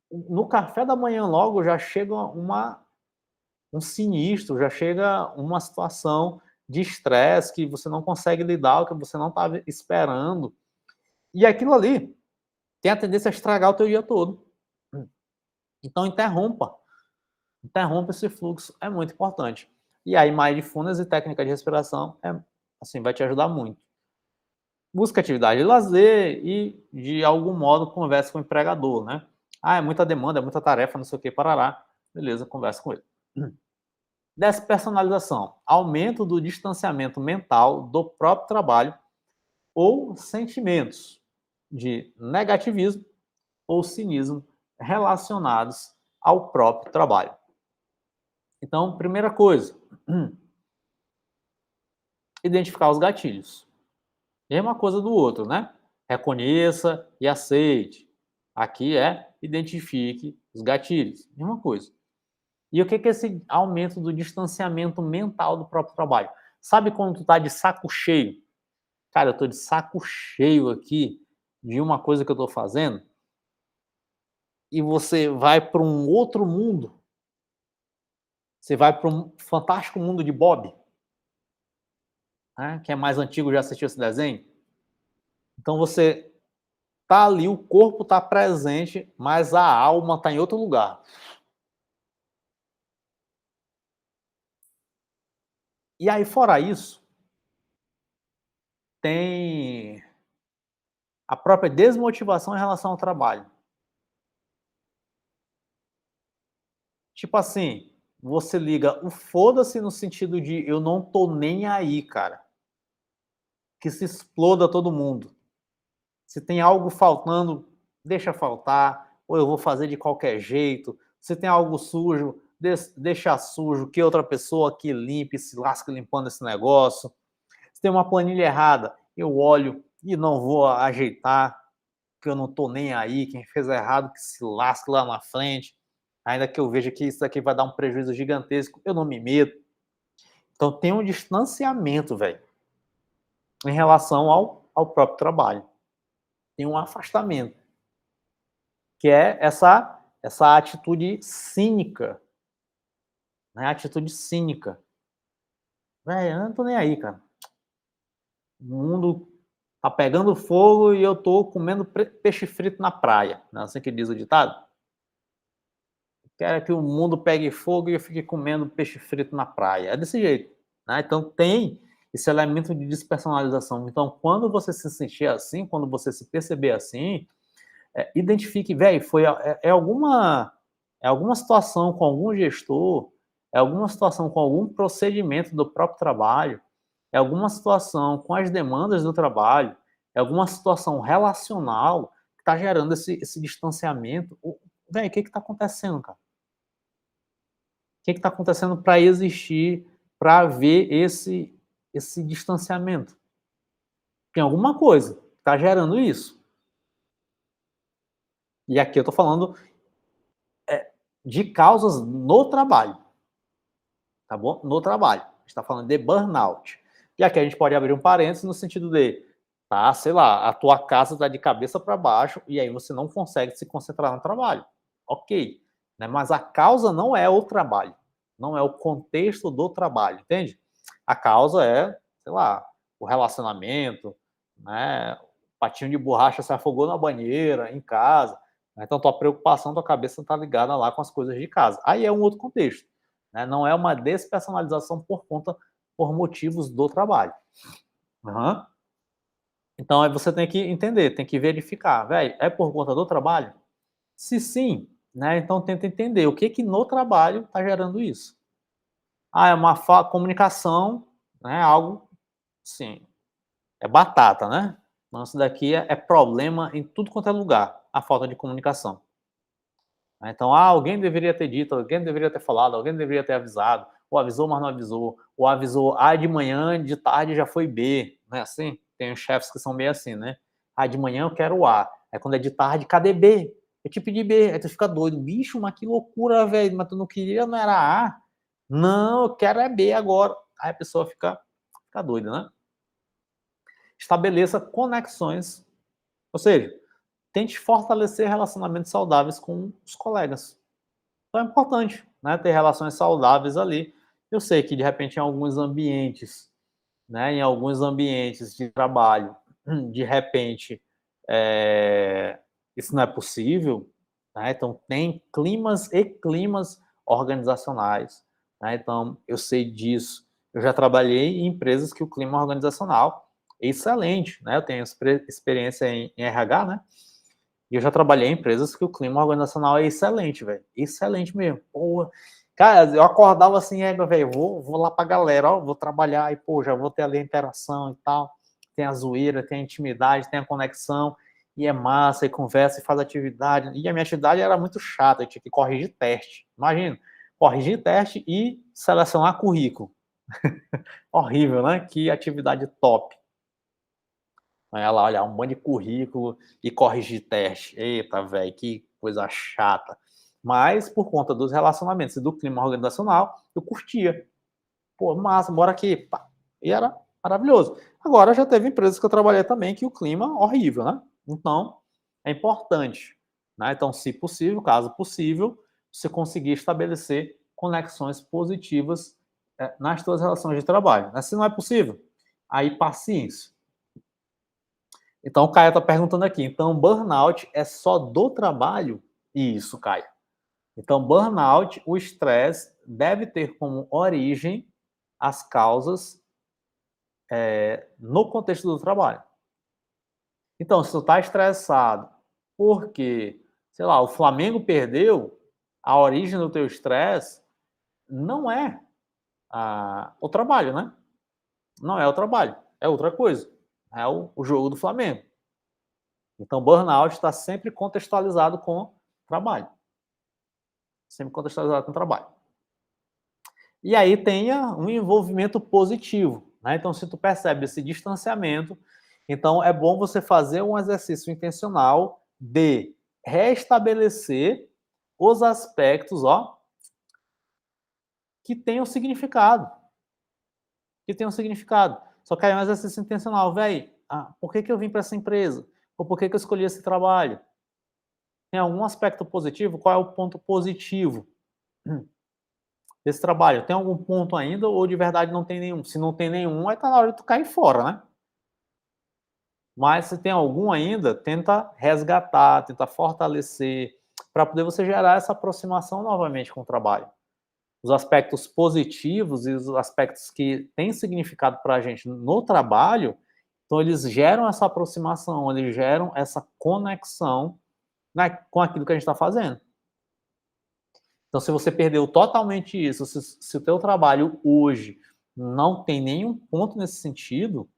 no café da manhã logo já chega um sinistro, já chega uma situação de estresse que você não consegue lidar, que você não estava esperando. E aquilo ali tem a tendência a estragar o teu dia todo. Então interrompa esse fluxo, é muito importante. E aí mindfulness e técnica de respiração assim, vai te ajudar muito. Busca atividade de lazer e, de algum modo, converse com o empregador, né? É muita demanda, é muita tarefa, não sei o que, parará. Beleza, conversa com ele. Despersonalização. Aumento do distanciamento mental do próprio trabalho ou sentimentos de negativismo ou cinismo relacionados ao próprio trabalho. Então, primeira coisa, identificar os gatilhos. Mesma coisa do outro, né? Reconheça e aceite. Aqui é identifique os gatilhos. Mesma coisa. E o que é esse aumento do distanciamento mental do próprio trabalho? Sabe quando tu tá de saco cheio? Cara, eu tô de saco cheio aqui de uma coisa que eu tô fazendo, e você vai para um outro mundo. Você vai para um fantástico mundo de Bob, né? Que é mais antigo, já assistiu esse desenho? Então você tá ali, o corpo tá presente, mas a alma tá em outro lugar. E aí, fora isso, tem a própria desmotivação em relação ao trabalho. Tipo assim, você liga o foda-se no sentido de eu não tô nem aí, cara. Que se exploda todo mundo. Se tem algo faltando, deixa faltar, ou eu vou fazer de qualquer jeito. Se tem algo sujo, deixa sujo, que outra pessoa que limpe, se lasque limpando esse negócio. Se tem uma planilha errada, eu olho e não vou ajeitar, que eu não tô nem aí, quem fez errado que se lasque lá na frente, ainda que eu veja que isso aqui vai dar um prejuízo gigantesco, eu não me meto. Então tem um distanciamento, velho, em relação ao próprio trabalho. Tem um afastamento, que é essa atitude cínica, né? Atitude cínica. Velho, eu não tô nem aí, cara. O mundo tá pegando fogo e eu tô comendo peixe frito na praia. Não é assim que diz o ditado? Quero que o mundo pegue fogo e eu fique comendo peixe frito na praia. É desse jeito, né? Então tem esse elemento de despersonalização. Então, quando você se sentir assim, quando você se perceber assim, identifique, velho, é alguma situação com algum gestor, é alguma situação com algum procedimento do próprio trabalho, é alguma situação com as demandas do trabalho, é alguma situação relacional que está gerando esse distanciamento. Velho, o que está acontecendo, cara? O que está acontecendo para existir, para haver esse distanciamento? Tem alguma coisa que está gerando isso. E aqui eu estou falando de causas no trabalho, tá bom? No trabalho. A gente está falando de burnout. E aqui a gente pode abrir um parênteses no sentido de, tá, sei lá, a tua casa está de cabeça para baixo e aí você não consegue se concentrar no trabalho. Ok. Né? Mas a causa não é o trabalho. Não é o contexto do trabalho, entende? A causa é, sei lá, o relacionamento, né? O patinho de borracha se afogou na banheira, em casa. Então, tua preocupação, tua cabeça está ligada lá com as coisas de casa. Aí é um outro contexto. Né? Não é uma despersonalização por motivos do trabalho. Uhum. Então, aí você tem que entender, tem que verificar, velho, é por conta do trabalho? Se sim, né, então tenta entender o que que no trabalho está gerando isso. Ah, é uma comunicação, né, algo, sim, é batata, né? Então, isso daqui é problema em tudo quanto é lugar, a falta de comunicação. Então, alguém deveria ter dito, alguém deveria ter falado, alguém deveria ter avisado, ou avisou, mas não avisou, ou avisou A de manhã, de tarde já foi B, não é assim? Tem uns chefes que são meio assim, né? Ah, de manhã eu quero A, aí quando é de tarde, cadê B? Eu te pedi B, aí tu fica doido, bicho, mas que loucura, velho, mas tu não queria, não era A? Não, eu quero é B agora. Aí a pessoa fica doida, né? Estabeleça conexões, ou seja, tente fortalecer relacionamentos saudáveis com os colegas. Então é importante, né, ter relações saudáveis ali. Eu sei que de repente em alguns ambientes de trabalho, de repente isso não é possível, né? Então tem climas e climas organizacionais, né? Então eu sei disso. Eu já trabalhei em empresas que o clima organizacional é excelente, né? Eu tenho experiência em RH, né? E eu já trabalhei em empresas que o clima organizacional é excelente, velho. Excelente mesmo. Pô, cara, eu acordava assim, velho, vou lá pra galera, ó, vou trabalhar e, pô, já vou ter ali a interação e tal. Tem a zoeira, tem a intimidade, tem a conexão, e é massa, e conversa, e faz atividade. E a minha atividade era muito chata, eu tinha que corrigir teste. Imagina, corrigir teste e selecionar currículo. Horrível, né? Que atividade top. Ela olhar um monte de currículo e corrigir teste. Eita, velho, que coisa chata. Mas, por conta dos relacionamentos e do clima organizacional, eu curtia. Pô, massa, bora aqui. Pá. E era maravilhoso. Agora, já teve empresas que eu trabalhei também que o clima horrível, né? Então, é importante. Né? Então, se possível, caso possível, você conseguir estabelecer conexões positivas nas suas relações de trabalho. Né? Se não é possível, aí paciência. Então, o Caio está perguntando aqui. Então, burnout é só do trabalho? Isso, Caio. Então, burnout, o estresse deve ter como origem as causas no contexto do trabalho. Então, se tu está estressado porque, sei lá, o Flamengo perdeu, a origem do teu estresse não é o trabalho, né? Não é o trabalho, é outra coisa. É o jogo do Flamengo. Então, burnout está sempre contextualizado com trabalho. Sempre contextualizado com trabalho. E aí tenha um envolvimento positivo. Né? Então, se tu percebe esse distanciamento, Então, é bom você fazer um exercício intencional de restabelecer os aspectos, ó, que tenham significado. Que tenham significado. Só que aí é um exercício intencional, velho. Por que eu vim para essa empresa? Ou por que eu escolhi esse trabalho? Tem algum aspecto positivo? Qual é o ponto positivo desse trabalho? Tem algum ponto ainda ou de verdade não tem nenhum? Se não tem nenhum, aí tá na hora de tu cair fora, né? Mas se tem algum ainda, tenta resgatar, tenta fortalecer, para poder você gerar essa aproximação novamente com o trabalho. Os aspectos positivos e os aspectos que têm significado para a gente no trabalho, então eles geram essa aproximação, eles geram essa conexão, né, com aquilo que a gente está fazendo. Então, se você perdeu totalmente isso, se o teu trabalho hoje não tem nenhum ponto nesse sentido,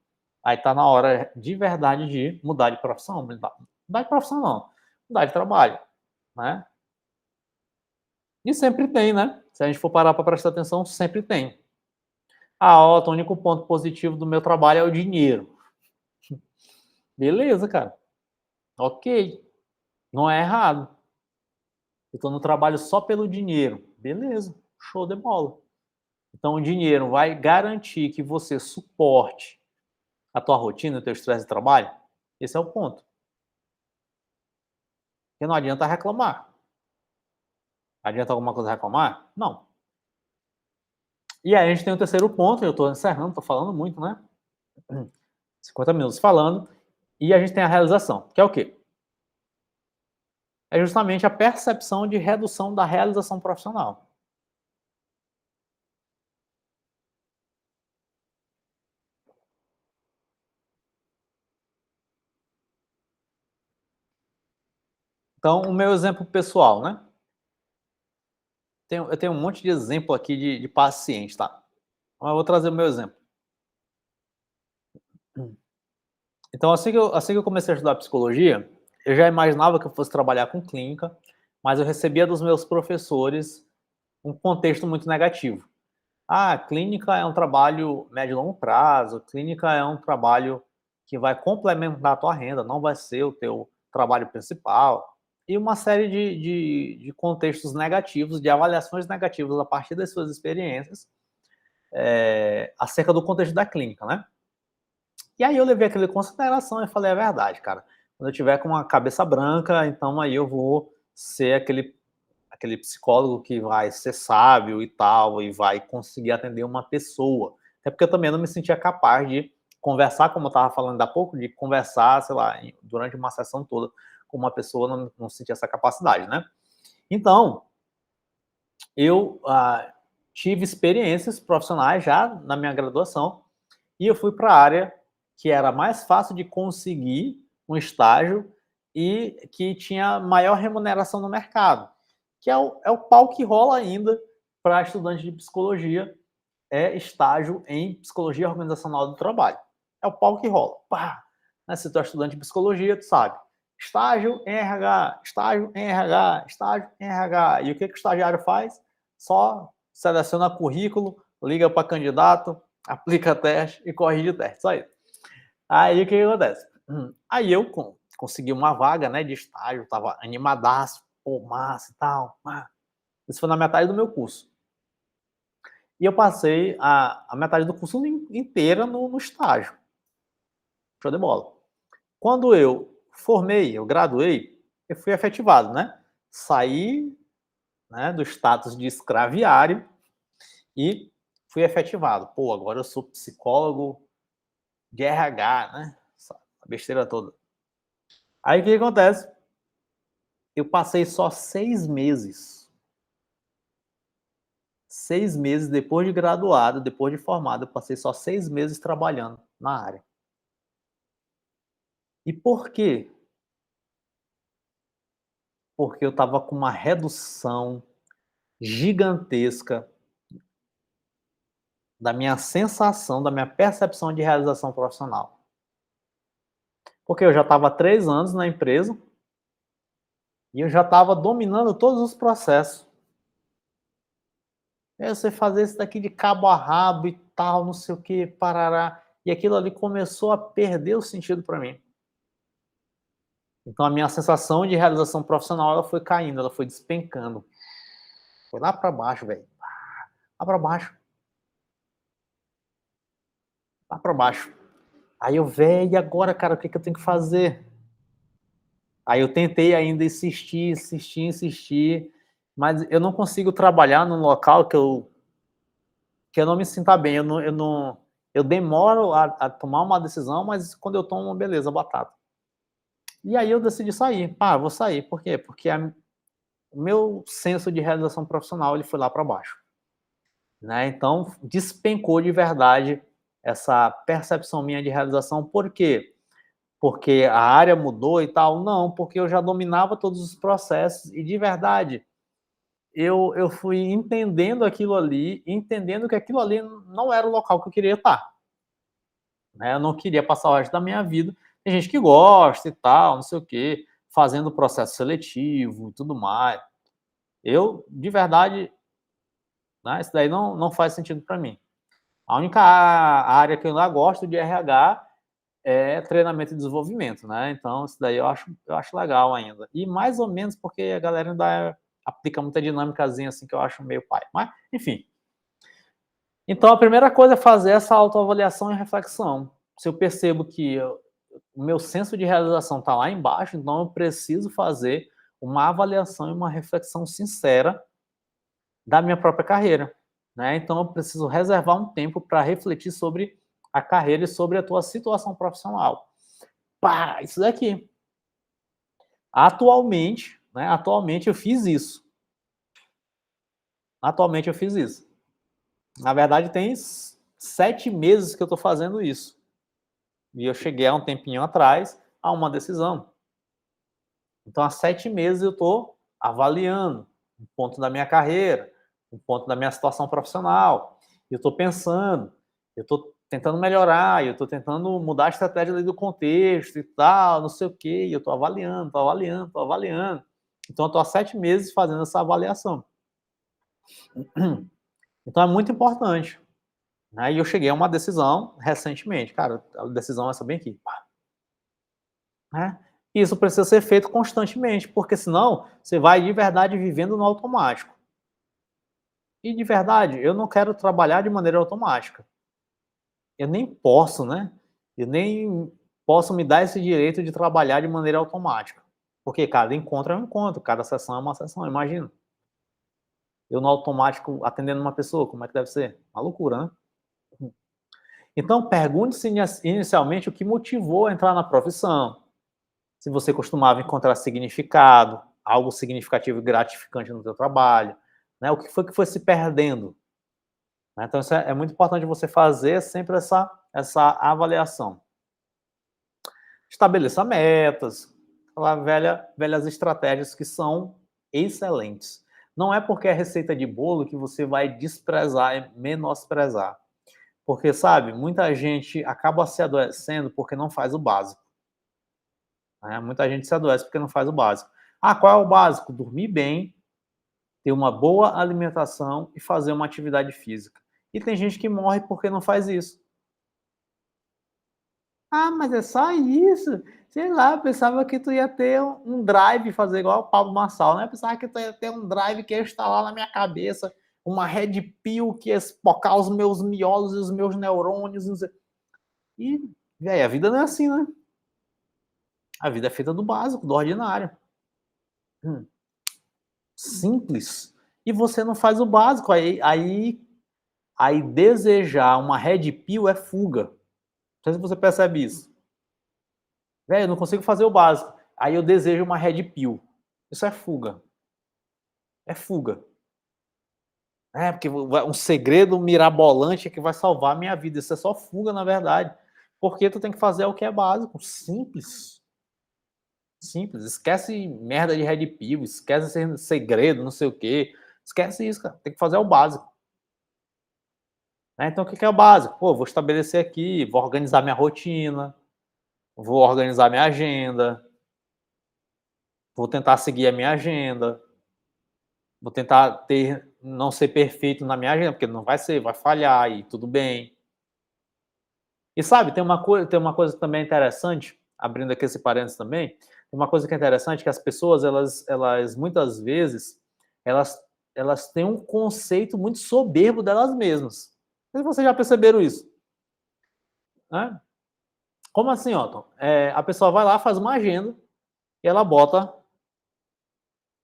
aí está na hora de verdade de mudar de profissão. Mudar de profissão não, mudar de trabalho, né? E sempre tem, né? Se a gente for parar para prestar atenção, sempre tem. Otto, o único ponto positivo do meu trabalho é o dinheiro. Beleza, cara. Ok. Não é errado. Eu estou no trabalho só pelo dinheiro. Beleza. Show de bola. Então, o dinheiro vai garantir que você suporte a tua rotina, o teu estresse de trabalho? Esse é o ponto. Porque não adianta reclamar. Adianta alguma coisa reclamar? Não. E aí a gente tem o terceiro ponto, eu estou encerrando, estou falando muito, né? 50 minutos falando. E a gente tem a realização, que é o quê? É justamente a percepção de redução da realização profissional. Então, o meu exemplo pessoal, né? Eu tenho um monte de exemplo aqui de paciente, tá? Mas eu vou trazer o meu exemplo. Então, assim que eu comecei a estudar psicologia, eu já imaginava que eu fosse trabalhar com clínica, mas eu recebia dos meus professores um contexto muito negativo. Clínica é um trabalho médio e longo prazo, clínica é um trabalho que vai complementar a tua renda, não vai ser o teu trabalho principal. E uma série de contextos negativos, de avaliações negativas a partir das suas experiências, acerca do contexto da clínica, né? E aí eu levei aquilo em consideração e falei, é verdade, cara. Quando eu tiver com uma cabeça branca, então aí eu vou ser aquele psicólogo que vai ser sábio e tal, e vai conseguir atender uma pessoa. Até porque eu também não me sentia capaz de conversar, como eu estava falando há pouco, de conversar, sei lá, durante uma sessão toda com uma pessoa, não sentia essa capacidade, né? Então, eu tive experiências profissionais já na minha graduação, e eu fui para a área que era mais fácil de conseguir um estágio e que tinha maior remuneração no mercado, que é o pau que rola ainda para estudante de psicologia, é estágio em psicologia organizacional do trabalho. É o pau que rola. Pá! Né? Se tu é estudante de psicologia, tu sabe. Estágio em RH, estágio em RH, estágio em RH. E o que o estagiário faz? Só seleciona currículo, liga para candidato, aplica teste e corrige teste. Só isso. Aí o que acontece? Aí eu consegui uma vaga, né, de estágio, tava animadaço, pô, massa e tal. Isso foi na metade do meu curso. E eu passei a metade do curso inteira no estágio. Show de bola. Quando eu formei, eu graduei, eu fui efetivado, né? Saí, né, do status de escraviário e fui efetivado. Pô, agora eu sou psicólogo de RH, né? Essa besteira toda. Aí o que acontece? Eu passei só 6 meses. 6 meses depois de graduado, depois de formado, eu passei só 6 meses trabalhando na área. E por quê? Porque eu estava com uma redução gigantesca da minha sensação, da minha percepção de realização profissional. Porque eu já estava há 3 anos na empresa e eu já estava dominando todos os processos. Eu sei fazer isso daqui de cabo a rabo e tal, não sei o que, parará. e aquilo ali começou a perder o sentido para mim. Então a minha sensação de realização profissional, ela foi caindo, ela foi despencando. Foi lá para baixo, velho. Lá para baixo. Lá para baixo. Aí eu: "Véi, e agora, cara, o que que eu tenho que fazer?". Aí eu tentei ainda insistir, insistir, insistir, mas eu não consigo trabalhar num local que eu não me sinta bem, eu não eu demoro a tomar uma decisão, mas quando eu tomo, beleza, batata. E aí eu decidi sair. Ah, vou sair, por quê? Porque o meu senso de realização profissional, ele foi lá para baixo, né, então despencou de verdade essa percepção minha de realização, por quê? Porque a área mudou e tal? Não, porque eu já dominava todos os processos e, de verdade, eu fui entendendo aquilo ali, entendendo que aquilo ali não era o local que eu queria estar, né, eu não queria passar o resto da minha vida, tem gente que gosta e tal, não sei o quê, fazendo processo seletivo e tudo mais. Eu, de verdade, né, isso daí não faz sentido para mim. A única área que eu ainda gosto de RH é treinamento e desenvolvimento, né, então isso daí eu acho legal ainda. E mais ou menos porque a galera ainda aplica muita dinâmicazinha, assim, que eu acho meio pai, mas enfim. Então a primeira coisa é fazer essa autoavaliação e reflexão. Se eu percebo que o meu senso de realização está lá embaixo, então eu preciso fazer uma avaliação e uma reflexão sincera da minha própria carreira, né, então eu preciso reservar um tempo para refletir sobre a carreira e sobre a tua situação profissional. Pá, isso daqui. Atualmente, né, atualmente eu fiz isso. Atualmente eu fiz isso. Na verdade tem 7 meses que eu estou fazendo isso. E eu cheguei há um tempinho atrás a uma decisão. Então há 7 meses eu estou avaliando um ponto da minha carreira, um ponto da minha situação profissional. Eu estou pensando, eu estou tentando melhorar, eu estou tentando mudar a estratégia ali do contexto e tal, não sei o quê, e eu estou avaliando, estou avaliando, estou avaliando. Então eu estou há 7 meses fazendo essa avaliação. Então é muito importante, né, e eu cheguei a uma decisão recentemente, cara, a decisão é essa bem aqui, pá, né. E isso precisa ser feito constantemente, porque senão você vai de verdade vivendo no automático. E de verdade, eu não quero trabalhar de maneira automática. Eu nem posso, né, eu nem posso me dar esse direito de trabalhar de maneira automática, porque cada encontro é um encontro, cada sessão é uma sessão, imagina. Eu no automático atendendo uma pessoa, como é que deve ser? Uma loucura, né. Então pergunte-se inicialmente o que motivou a entrar na profissão, se você costumava encontrar significado, algo significativo e gratificante no teu trabalho, né, o que foi se perdendo, né, então isso é muito importante você fazer sempre essa avaliação. Estabeleça metas, aquela velhas estratégias que são excelentes. Não é porque é receita de bolo que você vai desprezar e menosprezar, porque, sabe, muita gente acaba se adoecendo porque não faz o básico, né, muita gente se adoece porque não faz o básico. Ah, qual é o básico? Dormir bem, ter uma boa alimentação e fazer uma atividade física. E tem gente que morre porque não faz isso. Ah, mas é só isso? Sei lá, eu pensava que tu ia ter um drive, fazer igual o Pablo Marçal, né, eu pensava que tu ia ter um drive que ia instalar na minha cabeça, uma red pill que ia espocar os meus miolos e os meus neurônios, não sei, e, véi, a vida não é assim, né. A vida é feita do básico, do ordinário. Hum, simples. E você não faz o básico, aí desejar uma red pill é fuga. Não sei se você percebe isso. Velho, eu não consigo fazer o básico. Aí eu desejo uma red pill. Isso é fuga. É fuga. É, porque um segredo mirabolante que vai salvar a minha vida. Isso é só fuga, na verdade. Porque tu tem que fazer o que é básico. Simples. Simples. Esquece merda de red pill, esquece esse segredo, não sei o quê. Esquece isso, cara. Tem que fazer o básico. Né? Então, o que é o básico? Pô, vou estabelecer aqui, vou organizar minha rotina, vou organizar minha agenda, vou tentar seguir a minha agenda, vou tentar não ser perfeito na minha agenda, porque não vai ser, vai falhar e tudo bem. E sabe, tem uma coisa também interessante, abrindo aqui esse parênteses também, tem uma coisa que é interessante, que as pessoas, elas muitas vezes, elas, elas têm um conceito muito soberbo delas mesmas. Não sei se vocês já perceberam isso, né? Como assim, Otton? A pessoa vai lá, faz uma agenda, e ela bota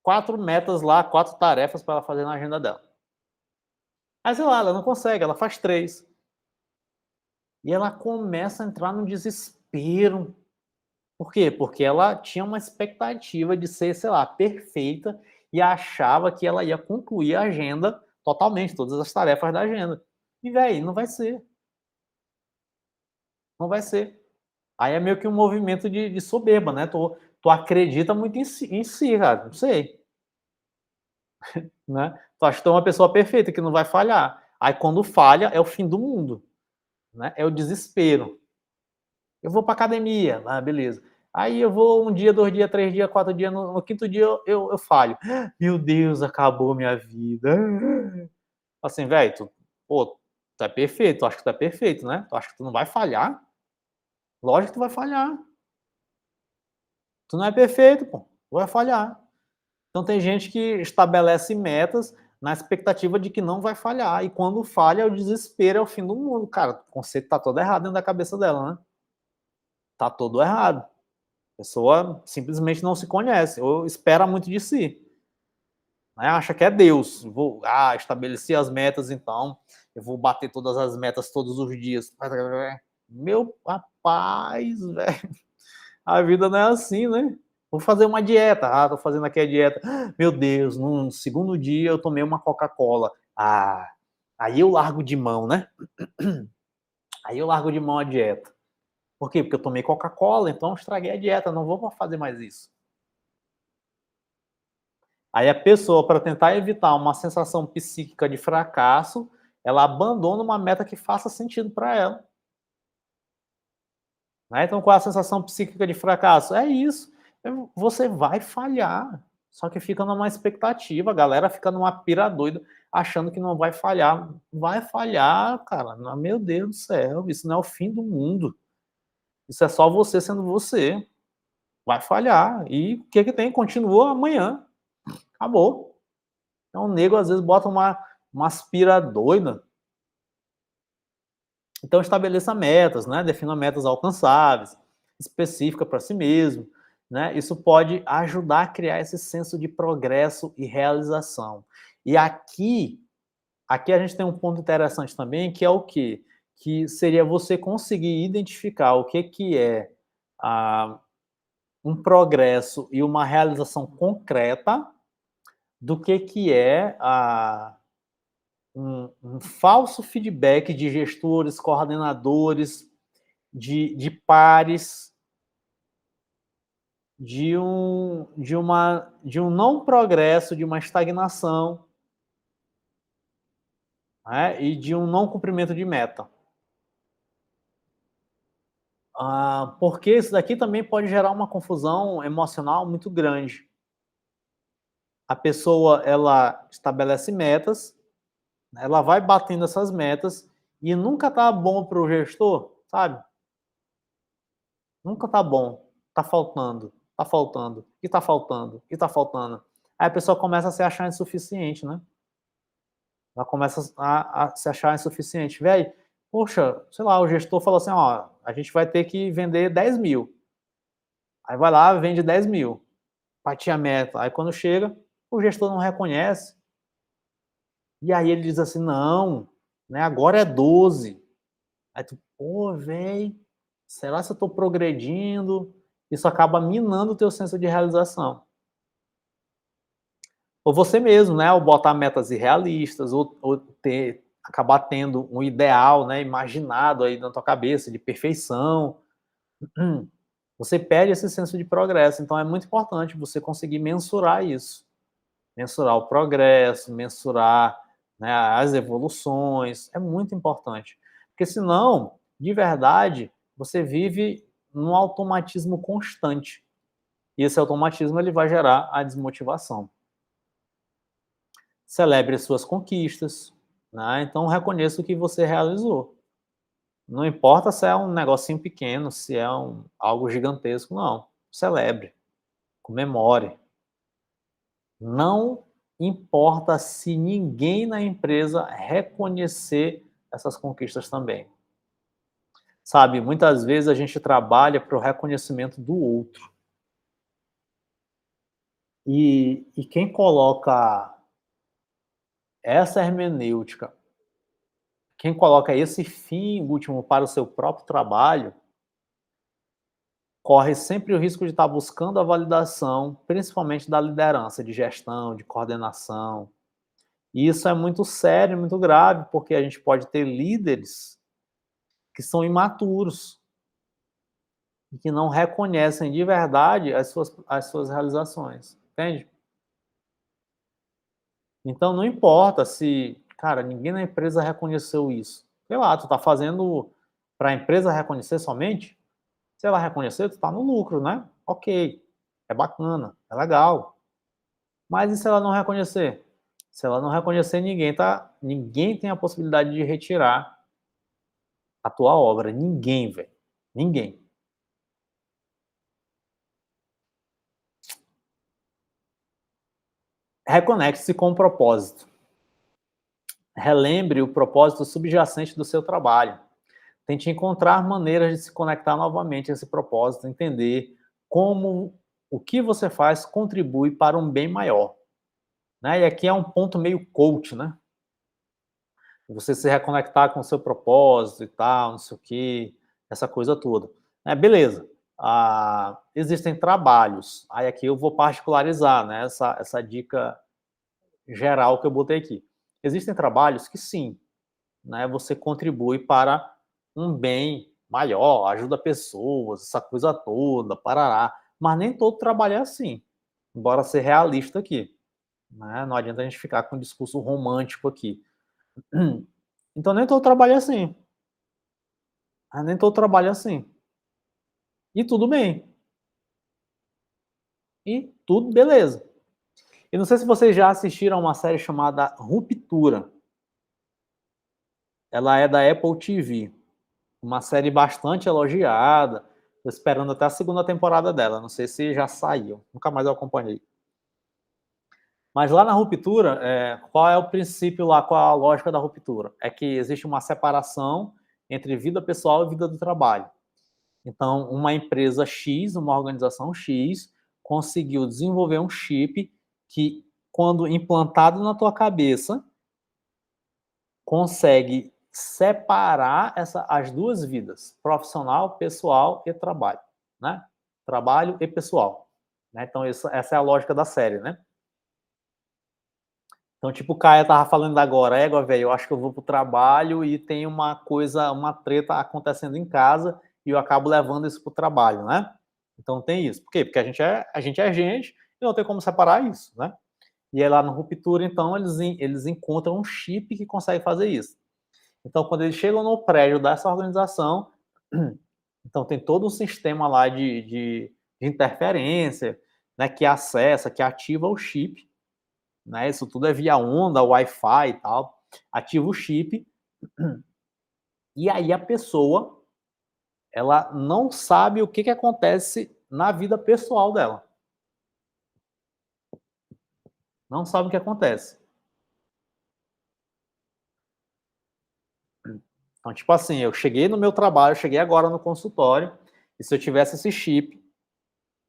4 metas lá, 4 tarefas para ela fazer na agenda dela. Aí, sei lá, ela não consegue, ela faz 3. E ela começa a entrar no desespero. Por quê? Porque ela tinha uma expectativa de ser, sei lá, perfeita e achava que ela ia concluir a agenda totalmente, todas as tarefas da agenda. E, velho, não vai ser. Não vai ser. Aí é meio que um movimento de soberba, né? Tu acredita muito em si, cara. Não sei. Né? Tu acha que tu é uma pessoa perfeita, que não vai falhar. Aí quando falha, é o fim do mundo. Né? É o desespero. Eu vou para academia, beleza. Aí eu vou 1 dia, 2 dias, 3 dias, 4 dias, no quinto dia eu falho. Meu Deus, acabou minha vida. Assim, velho, tu é perfeito, tu acha que tu é perfeito, né? Tu acha que tu não vai falhar? Lógico que tu vai falhar. Tu não é perfeito, pô. Tu vai falhar. Então tem gente que estabelece metas na expectativa de que não vai falhar. E quando falha, o desespero é o fim do mundo. Cara, o conceito tá todo errado dentro da cabeça dela, né? Tá todo errado. A pessoa simplesmente não se conhece, ou espera muito de si. Né? Acha que é Deus. Estabeleci as metas, então eu vou bater todas as metas todos os dias. Meu rapaz, velho, a vida não é assim, né? Vou fazer uma dieta. Tô fazendo aqui a dieta. Meu Deus, no segundo dia eu tomei uma Coca-Cola. Aí eu largo de mão, né? Aí eu largo de mão a dieta. Por quê? Porque eu tomei Coca-Cola, então eu estraguei a dieta, não vou fazer mais isso. Aí a pessoa, para tentar evitar uma sensação psíquica de fracasso, ela abandona uma meta que faça sentido para ela. Né? Então, qual é a sensação psíquica de fracasso? É isso. Você vai falhar. Só que fica numa expectativa, a galera fica numa pira doida, achando que não vai falhar. Vai falhar, cara. Meu Deus do céu, isso não é o fim do mundo. Isso é só você sendo você. Vai falhar. E o que, que tem? Continua amanhã. Acabou. Então o nego às vezes bota uma aspira doida. Então estabeleça metas, né? Defina metas alcançáveis, específicas para si mesmo. Né? Isso pode ajudar a criar esse senso de progresso e realização. E aqui a gente tem um ponto interessante também, que é o quê? Que seria você conseguir identificar o que é um progresso e uma realização concreta do que é um falso feedback de gestores, coordenadores, de pares, de um não progresso, de uma estagnação, né, e de um não cumprimento de meta. Porque isso daqui também pode gerar uma confusão emocional muito grande. A pessoa, ela estabelece metas, ela vai batendo essas metas e nunca tá bom para o gestor, sabe? Nunca tá bom, tá faltando, e tá faltando, e tá faltando. Aí a pessoa começa a se achar insuficiente, né? Ela começa a se achar insuficiente. Velho, poxa, sei lá, o gestor falou assim, ó, a gente vai ter que vender 10 mil. Aí vai lá, vende 10 mil. Bati a meta. Aí quando chega, o gestor não reconhece. E aí ele diz assim, não, né, agora é 12. Aí tu, pô, velho, será que eu tô progredindo? Isso acaba minando o teu senso de realização. Ou você mesmo, né, ao botar metas irrealistas, ou acabar tendo um ideal, né, imaginado aí na tua cabeça de perfeição, você perde esse senso de progresso. Então é muito importante você conseguir mensurar isso, mensurar o progresso, mensurar, né, as evoluções, é muito importante, porque senão, de verdade, você vive num automatismo constante, e esse automatismo ele vai gerar a desmotivação. Celebre as suas conquistas, né? Então reconheça o que você realizou. Não importa se é um negocinho pequeno, se é algo gigantesco, não. Celebre, comemore. Não importa se ninguém na empresa reconhecer essas conquistas também. Sabe, muitas vezes a gente trabalha para o reconhecimento do outro. E quem coloca essa hermenêutica, quem coloca esse fim último para o seu próprio trabalho, corre sempre o risco de estar buscando a validação, principalmente da liderança, de gestão, de coordenação. E isso é muito sério, muito grave, porque a gente pode ter líderes que são imaturos e que não reconhecem de verdade as suas realizações, entende? Então não importa se, cara, ninguém na empresa reconheceu isso. Sei lá, tu tá fazendo para a empresa reconhecer somente? Se ela reconhecer, tu tá no lucro, né? Ok, é bacana, é legal. Mas e se ela não reconhecer? Se ela não reconhecer, ninguém tem a possibilidade de retirar a tua obra. Ninguém, velho. Ninguém. Reconecte-se com o propósito. Relembre o propósito subjacente do seu trabalho. Tente encontrar maneiras de se conectar novamente a esse propósito, entender como o que você faz contribui para um bem maior. Né? E aqui é um ponto meio coach, né? Você se reconectar com o seu propósito e tal, não sei o quê, essa coisa toda. Beleza. Existem trabalhos, aí aqui eu vou particularizar, né, essa dica geral que eu botei aqui. Existem trabalhos que sim, né, você contribui para um bem maior, ajuda pessoas, essa coisa toda, parará. Mas nem todo trabalho é assim, embora ser realista aqui. Né? Não adianta a gente ficar com um discurso romântico aqui. Então nem todo trabalho é assim. Nem todo trabalho é assim. E tudo bem. E tudo beleza. E não sei se vocês já assistiram a uma série chamada Ruptura. Ela é da Apple TV. Uma série bastante elogiada. Tô esperando até a segunda temporada dela. Não sei se já saiu. Nunca mais eu acompanhei. Mas lá na ruptura, qual é o princípio lá, qual é a lógica da ruptura? É que existe uma separação entre vida pessoal e vida do trabalho. Então, uma empresa X, uma organização X, conseguiu desenvolver um chip que, quando implantado na tua cabeça, consegue separar as duas vidas, profissional, pessoal e trabalho, né? Trabalho e pessoal. Né? Então, essa é a lógica da série, né? Então, tipo, o Caio tava falando agora, velho, eu acho que eu vou pro trabalho e tem uma coisa, uma treta acontecendo em casa e eu acabo levando isso pro trabalho, né? Então tem isso. Por quê? Porque a gente é gente e não tem como separar isso, né? E aí lá no Ruptura, então, eles encontram um chip que consegue fazer isso. Então, quando eles chegam no prédio dessa organização, então tem todo um sistema lá de interferência, né, que acessa, que ativa o chip, né? Isso tudo é via onda, Wi-Fi e tal. Ativa o chip e aí a pessoa ela não sabe o que acontece na vida pessoal dela. Não sabe o que acontece. Então, tipo assim, eu cheguei no meu trabalho, eu cheguei agora no consultório, e se eu tivesse esse chip,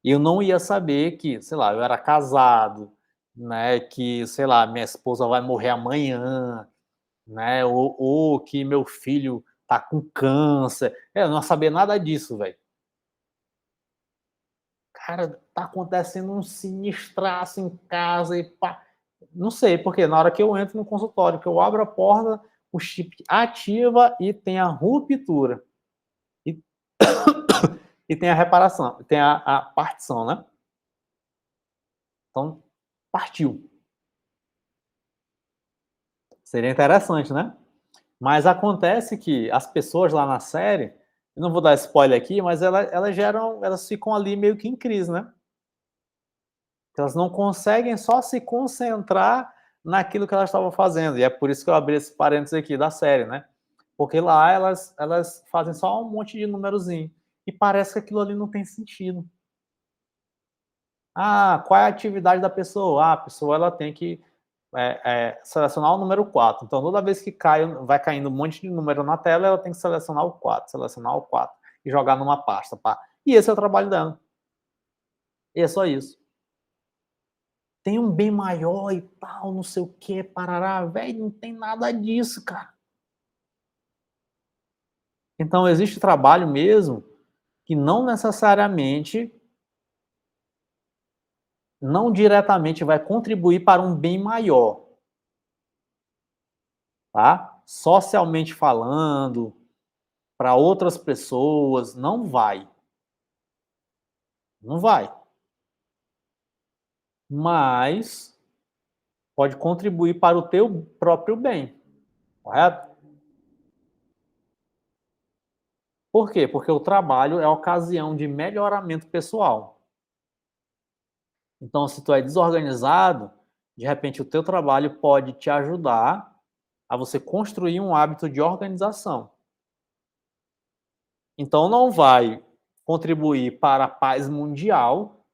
eu não ia saber que, sei lá, eu era casado, né, que, sei lá, minha esposa vai morrer amanhã, né, ou que meu filho tá com câncer. Eu não ia saber nada disso, velho. Cara, tá acontecendo um sinistraço em casa e pá. Não sei, porque na hora que eu entro no consultório, que eu abro a porta, o chip ativa e tem a ruptura. E, e tem a reparação, tem a partição, né? Então, partiu. Seria interessante, né? Mas acontece que as pessoas lá na série, eu não vou dar spoiler aqui, mas elas ficam ali meio que em crise, né? Elas não conseguem só se concentrar naquilo que elas estavam fazendo. E é por isso que eu abri esse parênteses aqui da série, né? Porque lá elas fazem só um monte de numerozinho, e parece que aquilo ali não tem sentido. Ah, qual é a atividade da pessoa? Ah, a pessoa ela tem que, selecionar o número 4. Então toda vez que vai caindo um monte de número na tela, ela tem que selecionar o 4 e jogar numa pasta, pá. E esse é o trabalho dela. E é só isso. Tem um bem maior e tal, não sei o que, parará. Velho, não tem nada disso, cara. Então existe trabalho mesmo que não necessariamente, não diretamente vai contribuir para um bem maior, tá? Socialmente falando, para outras pessoas, não vai. Não vai. Mas pode contribuir para o teu próprio bem, correto? Por quê? Porque o trabalho é ocasião de melhoramento pessoal. Então, se tu é desorganizado, de repente o teu trabalho pode te ajudar a você construir um hábito de organização. Então, não vai contribuir para a paz mundial,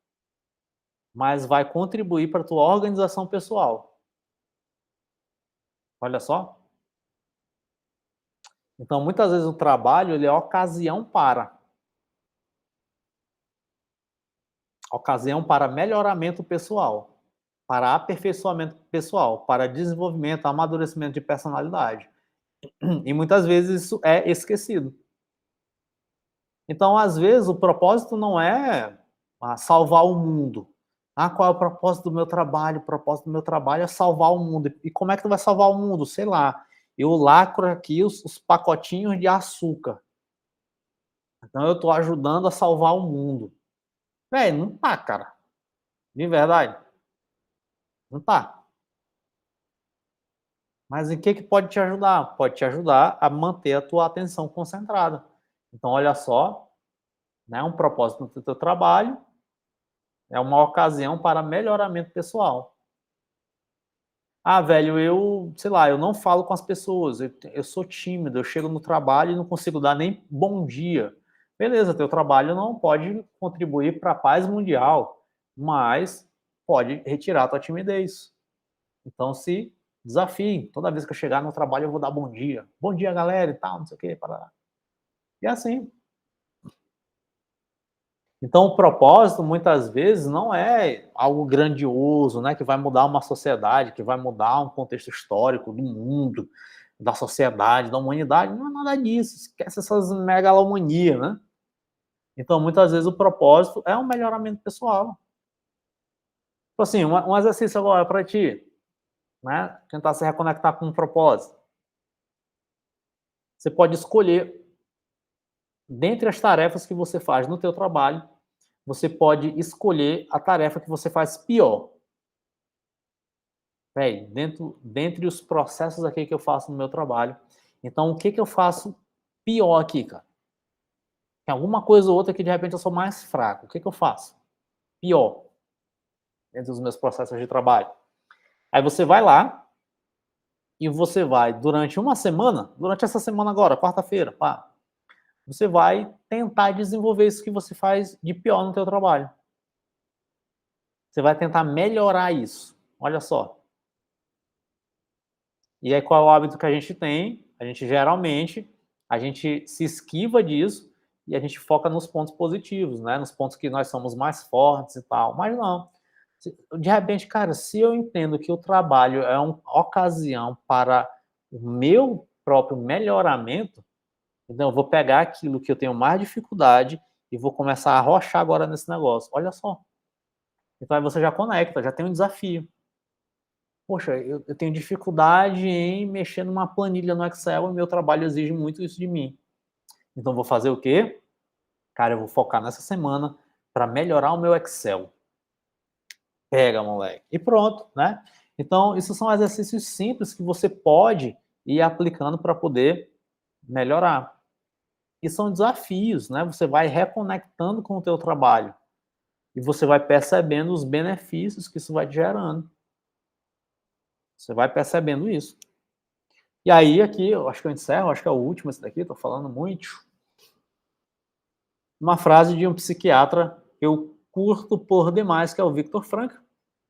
mas vai contribuir para a tua organização pessoal. Olha só. Então, muitas vezes o trabalho ele é ocasião para melhoramento pessoal, para aperfeiçoamento pessoal, para desenvolvimento, amadurecimento de personalidade. E muitas vezes isso é esquecido. Então, às vezes, o propósito não é salvar o mundo. Ah, qual é o propósito do meu trabalho? O propósito do meu trabalho é salvar o mundo. E como é que tu vai salvar o mundo? Sei lá, eu lacro aqui os pacotinhos de açúcar. Então eu estou ajudando a salvar o mundo. Véi, não tá, cara. De verdade, não tá. Mas em que pode te ajudar? Pode te ajudar a manter a tua atenção concentrada. Então, olha só, né, um propósito do teu trabalho é uma ocasião para melhoramento pessoal. Ah, velho, eu, sei lá, eu não falo com as pessoas, eu sou tímido, eu chego no trabalho e não consigo dar nem bom dia. Beleza, teu trabalho não pode contribuir para a paz mundial, mas pode retirar a tua timidez. Então se desafie. Toda vez que eu chegar no trabalho eu vou dar bom dia. Bom dia, galera, e tal, não sei o quê. Parará. E assim. Então o propósito, muitas vezes, não é algo grandioso, né, que vai mudar uma sociedade, que vai mudar um contexto histórico do mundo, da sociedade, da humanidade. Não é nada disso. Esquece essas megalomanias, né? Então, muitas vezes, o propósito é um melhoramento pessoal. Tipo assim, um exercício agora para ti, né? Tentar se reconectar com um propósito. Você pode escolher, dentre as tarefas que você faz no teu trabalho, você pode escolher a tarefa que você faz pior. Véi, dentre os processos aqui que eu faço no meu trabalho, então o que eu faço pior aqui, cara? Tem alguma coisa ou outra que de repente eu sou mais fraco. O que eu faço? Pior, dentro dos meus processos de trabalho. Aí você vai lá e você vai, durante uma semana, durante essa semana agora, quarta-feira, pá, você vai tentar desenvolver isso que você faz de pior no teu trabalho. Você vai tentar melhorar isso. Olha só. E aí qual é o hábito que a gente tem? A gente geralmente, a gente se esquiva disso e a gente foca nos pontos positivos, né? Nos pontos que nós somos mais fortes e tal. Mas não. De repente, cara, se eu entendo que o trabalho é uma ocasião para o meu próprio melhoramento, então eu vou pegar aquilo que eu tenho mais dificuldade e vou começar a arrochar agora nesse negócio. Olha só. Então aí você já conecta, já tem um desafio. Poxa, eu tenho dificuldade em mexer numa planilha no Excel e meu trabalho exige muito isso de mim. Então vou fazer o quê? Cara, eu vou focar nessa semana para melhorar o meu Excel. Pega, moleque. E pronto, né? Então, isso são exercícios simples que você pode ir aplicando para poder melhorar. E são desafios, né? Você vai reconectando com o teu trabalho e você vai percebendo os benefícios que isso vai te gerando. Você vai percebendo isso. E aí, aqui, eu acho que eu encerro, acho que é o último esse daqui, estou falando muito. Uma frase de um psiquiatra que eu curto por demais, que é o Viktor Frankl.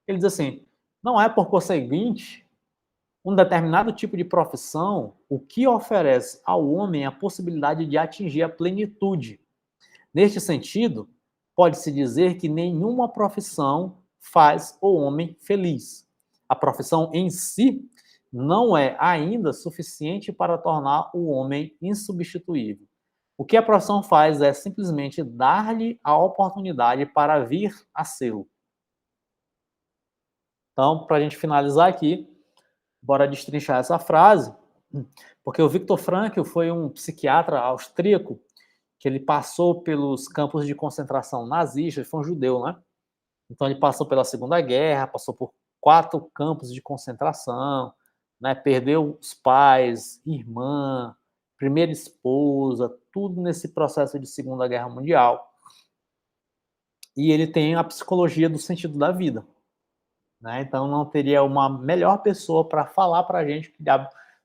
Ele diz assim: não é por conseguinte um determinado tipo de profissão o que oferece ao homem a possibilidade de atingir a plenitude. Neste sentido, pode-se dizer que nenhuma profissão faz o homem feliz. A profissão em si não é ainda suficiente para tornar o homem insubstituível. O que a profissão faz é simplesmente dar-lhe a oportunidade para vir a ser. Então, para a gente finalizar aqui, bora destrinchar essa frase, porque o Viktor Frankl foi um psiquiatra austríaco que ele passou pelos campos de concentração nazistas, ele foi um judeu, né? Então ele passou pela Segunda Guerra, passou por 4 campos de concentração, né? Perdeu os pais, irmã, primeira esposa, tudo nesse processo de Segunda Guerra Mundial. E ele tem a psicologia do sentido da vida, né? Então não teria uma melhor pessoa para falar para a gente o que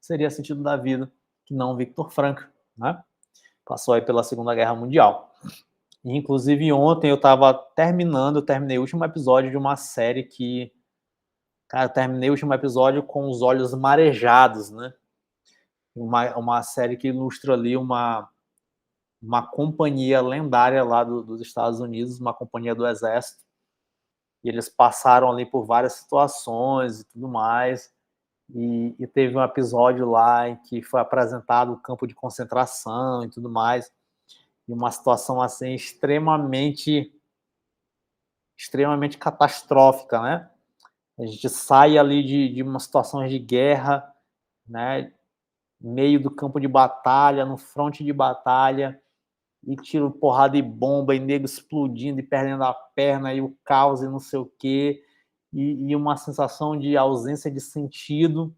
seria sentido da vida que não Viktor Frankl, né? Passou aí pela Segunda Guerra Mundial. E, inclusive, ontem eu terminei o último episódio de uma série que, cara, eu terminei o último episódio com os olhos marejados, né? Uma série que ilustra ali uma companhia lendária lá dos Estados Unidos, uma companhia do Exército, e eles passaram ali por várias situações e tudo mais, e teve um episódio lá em que foi apresentado o campo de concentração e tudo mais, e uma situação assim extremamente catastrófica, né? A gente sai ali de uma situação de guerra, né? Meio do campo de batalha, no fronte de batalha, e tiro porrada e bomba, e nego explodindo e perdendo a perna, e o caos e não sei o quê, e uma sensação de ausência de sentido.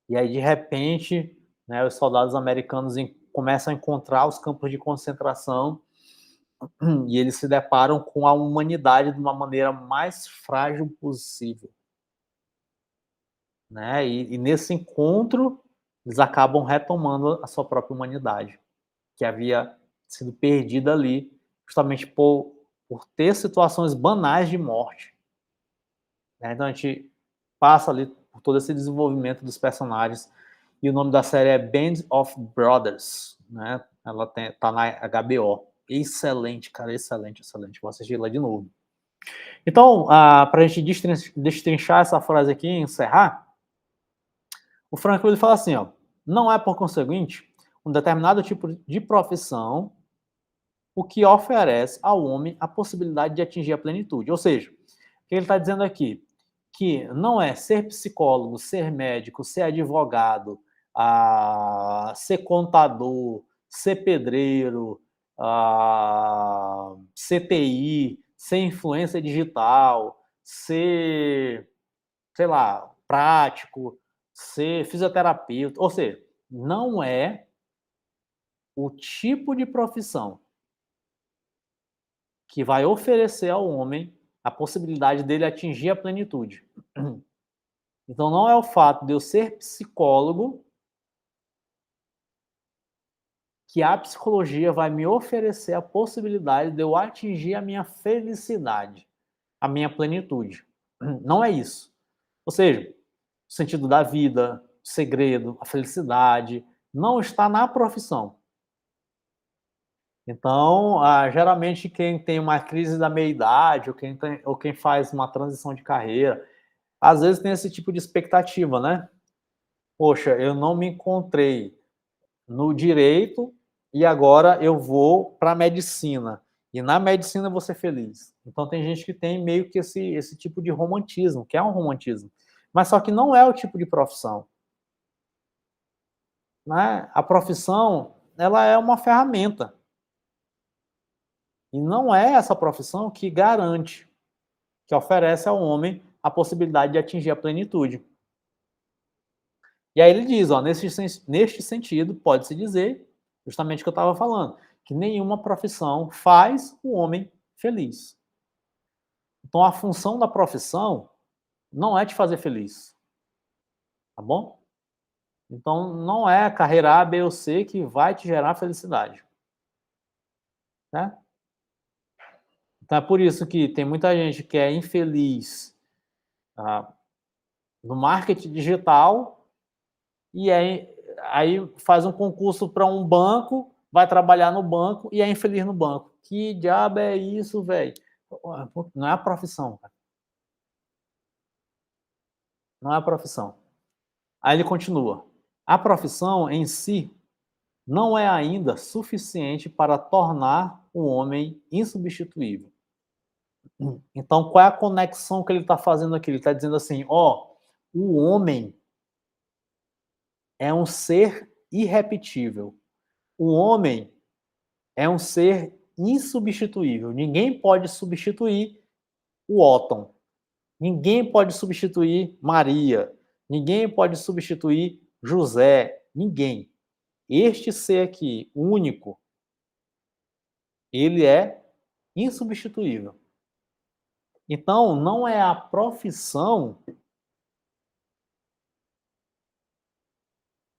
E aí, de repente, né, os soldados americanos começam a encontrar os campos de concentração e eles se deparam com a humanidade de uma maneira mais frágil possível, né? E nesse encontro eles acabam retomando a sua própria humanidade, que havia sido perdida ali, justamente por ter situações banais de morte, né? Então a gente passa ali por todo esse desenvolvimento dos personagens, e o nome da série é Band of Brothers, né? Ela tá na HBO. Excelente, cara, excelente, excelente. Vou assistir ela de novo. Então, para a gente destrinchar essa frase aqui e encerrar, o Franklin ele fala assim, ó, não é por conseguinte um determinado tipo de profissão o que oferece ao homem a possibilidade de atingir a plenitude. Ou seja, o que ele está dizendo aqui? Que não é ser psicólogo, ser médico, ser advogado, ser contador, ser pedreiro, ser TI, ser influência digital, ser, sei lá, prático, ser fisioterapeuta. Ou seja, não é o tipo de profissão que vai oferecer ao homem a possibilidade dele atingir a plenitude. Então, não é o fato de eu ser psicólogo que a psicologia vai me oferecer a possibilidade de eu atingir a minha felicidade, a minha plenitude. Não é isso. Ou seja, o sentido da vida, o segredo, a felicidade, não está na profissão. Então, geralmente quem tem uma crise da meia-idade ou quem faz uma transição de carreira, às vezes tem esse tipo de expectativa, né? Poxa, eu não me encontrei no direito e agora eu vou para a medicina. E na medicina eu vou ser feliz. Então tem gente que tem meio que esse tipo de romantismo, que é um romantismo. Mas só que não é o tipo de profissão, né? A profissão, ela é uma ferramenta. E não é essa profissão que garante, que oferece ao homem a possibilidade de atingir a plenitude. E aí ele diz, ó, neste sentido, pode-se dizer, justamente o que eu estava falando, que nenhuma profissão faz o homem feliz. Então a função da profissão não é te fazer feliz, tá bom? Então, não é a carreira A, B ou C que vai te gerar felicidade, né? Então, é por isso que tem muita gente que é infeliz ah, no marketing digital e aí faz um concurso para um banco, vai trabalhar no banco e é infeliz no banco. Que diabo é isso, velho? Não é a profissão, cara. Não é a profissão. Aí ele continua. A profissão em si não é ainda suficiente para tornar o homem insubstituível. Então, qual é a conexão que ele está fazendo aqui? Ele está dizendo assim, ó, o homem é um ser irrepetível. O homem é um ser insubstituível. Ninguém pode substituir o Otton. Ninguém pode substituir Maria. Ninguém pode substituir José. Ninguém. Este ser aqui, único, ele é insubstituível. Então, não é a profissão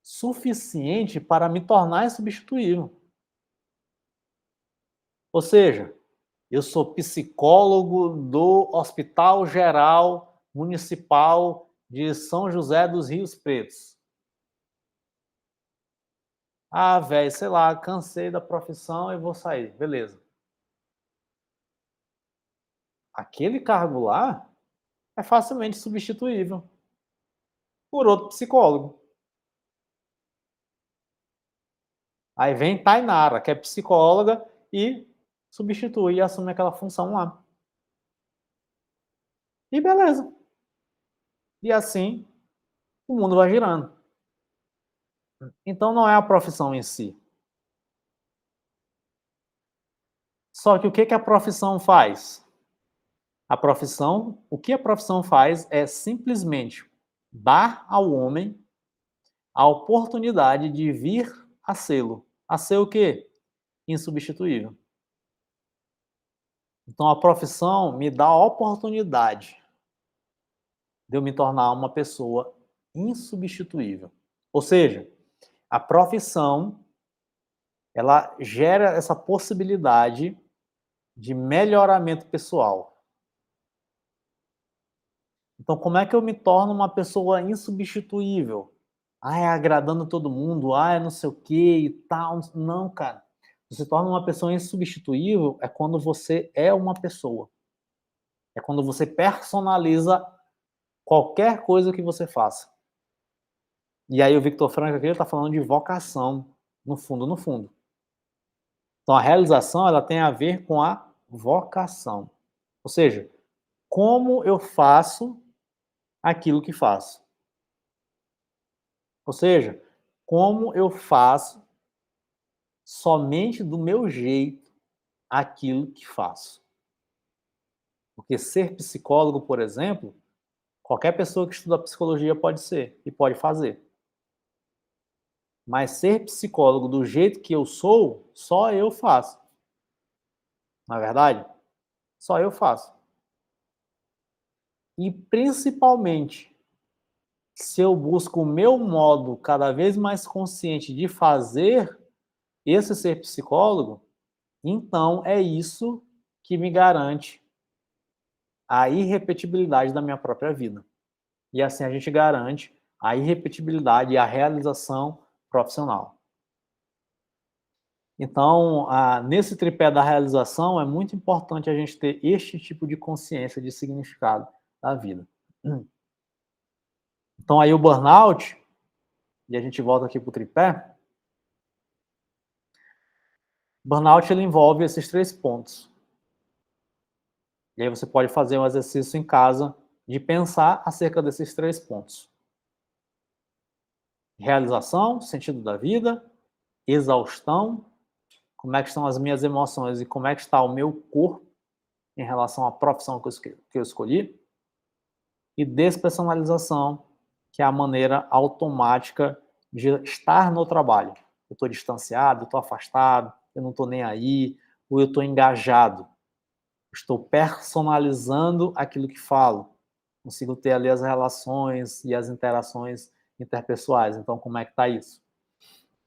suficiente para me tornar insubstituível. Ou seja, eu sou psicólogo do Hospital Geral Municipal de São José dos Rios Pretos. Ah, velho, sei lá, cansei da profissão e vou sair. Beleza. Aquele cargo lá é facilmente substituível por outro psicólogo. Aí vem Tainara, que é psicóloga, e substitui e assume aquela função lá. E beleza. E assim o mundo vai girando. Então não é a profissão em si. Só que o que a profissão faz? O que a profissão faz é simplesmente dar ao homem a oportunidade de vir a sê-lo. A ser o quê? Insubstituível. Então a profissão me dá a oportunidade de eu me tornar uma pessoa insubstituível. Ou seja, a profissão ela gera essa possibilidade de melhoramento pessoal. Então, como é que eu me torno uma pessoa insubstituível? Ah, é agradando todo mundo, ah, é não sei o que e tal. Não, cara. Você se torna uma pessoa insubstituível é quando você é uma pessoa. É quando você personaliza qualquer coisa que você faça. E aí o Victor Frankl aqui está falando de vocação, no fundo, no fundo. Então a realização ela tem a ver com a vocação. Ou seja, como eu faço aquilo que faço. Ou seja, como eu faço somente do meu jeito aquilo que faço. Porque ser psicólogo, por exemplo, qualquer pessoa que estuda psicologia pode ser e pode fazer. Mas ser psicólogo do jeito que eu sou, só eu faço. Na é verdade, só eu faço. E principalmente, se eu busco o meu modo cada vez mais consciente de fazer esse ser psicólogo, então é isso que me garante a irrepetibilidade da minha própria vida. E assim a gente garante a irrepetibilidade e a realização profissional. Então, nesse tripé da realização, é muito importante a gente ter este tipo de consciência de significado da vida. Então, aí o burnout, e a gente volta aqui para o tripé, burnout ele envolve esses 3 pontos. E aí você pode fazer um exercício em casa de pensar acerca desses 3 pontos. Realização, sentido da vida, exaustão, como é que estão as minhas emoções e como é que está o meu corpo em relação à profissão que eu escolhi, e despersonalização, que é a maneira automática de estar no trabalho. Eu estou distanciado, eu estou afastado, eu não estou nem aí, ou eu estou engajado. Estou personalizando aquilo que falo. Consigo ter ali as relações e as interações interpessoais. Então, como é que está isso?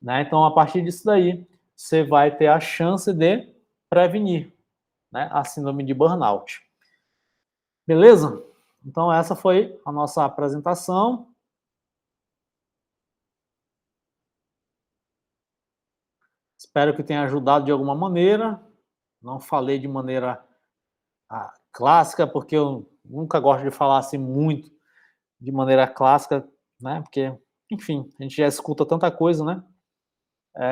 Né? Então, a partir disso daí, você vai ter a chance de prevenir, né, a síndrome de burnout. Beleza? Então, essa foi a nossa apresentação. Espero que tenha ajudado de alguma maneira. Não falei de maneira clássica, porque eu nunca gosto de falar assim muito de maneira clássica, né? Porque, enfim, a gente já escuta tanta coisa, né?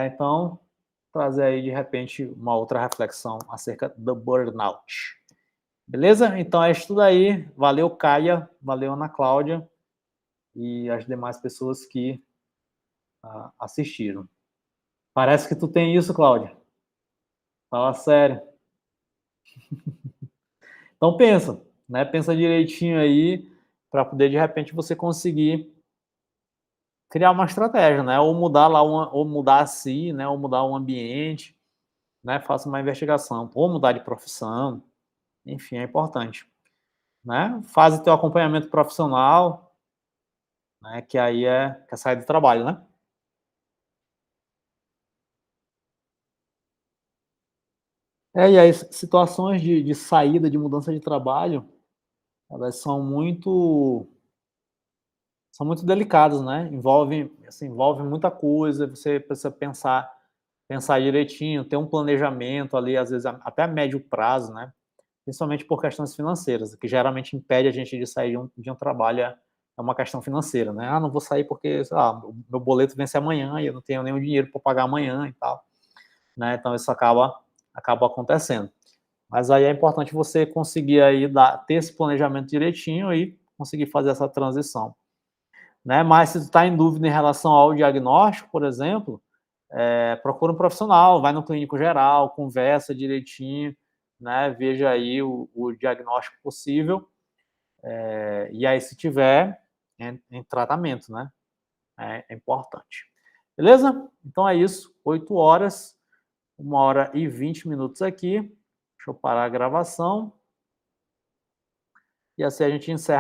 Então, trazer aí de repente uma outra reflexão acerca do burnout. Beleza? Então é isso tudo aí. Valeu, Caia. Valeu, Ana Cláudia. E as demais pessoas que assistiram. Parece que tu tem isso, Cláudia. Fala sério. Então pensa, né? Pensa direitinho aí para poder de repente você conseguir criar uma estratégia, né? Ou mudar lá ou mudar a si, né? Ou mudar o ambiente, né? Faça uma investigação, ou mudar de profissão, enfim, é importante, né? Faz o teu acompanhamento profissional, né? Que aí é sair do trabalho, né? E aí situações de saída, de mudança de trabalho, elas são muito delicadas, né? Envolve muita coisa, você precisa pensar direitinho, ter um planejamento ali, às vezes até a médio prazo, né? Principalmente por questões financeiras, que geralmente impede a gente de sair de um trabalho, é uma questão financeira, né? Não vou sair porque, sei lá, meu boleto vence amanhã e eu não tenho nenhum dinheiro para pagar amanhã e tal, né? Então isso acaba acontecendo. Mas aí é importante você conseguir aí ter esse planejamento direitinho e conseguir fazer essa transição, né? Mas se tu está em dúvida em relação ao diagnóstico, por exemplo, procura um profissional, vai no clínico geral, conversa direitinho, né? Veja aí o diagnóstico possível, e aí se tiver em tratamento, né? É importante. Beleza? Então é isso, 8 horas, 1h20 aqui. Deixa eu parar a gravação. E assim a gente encerra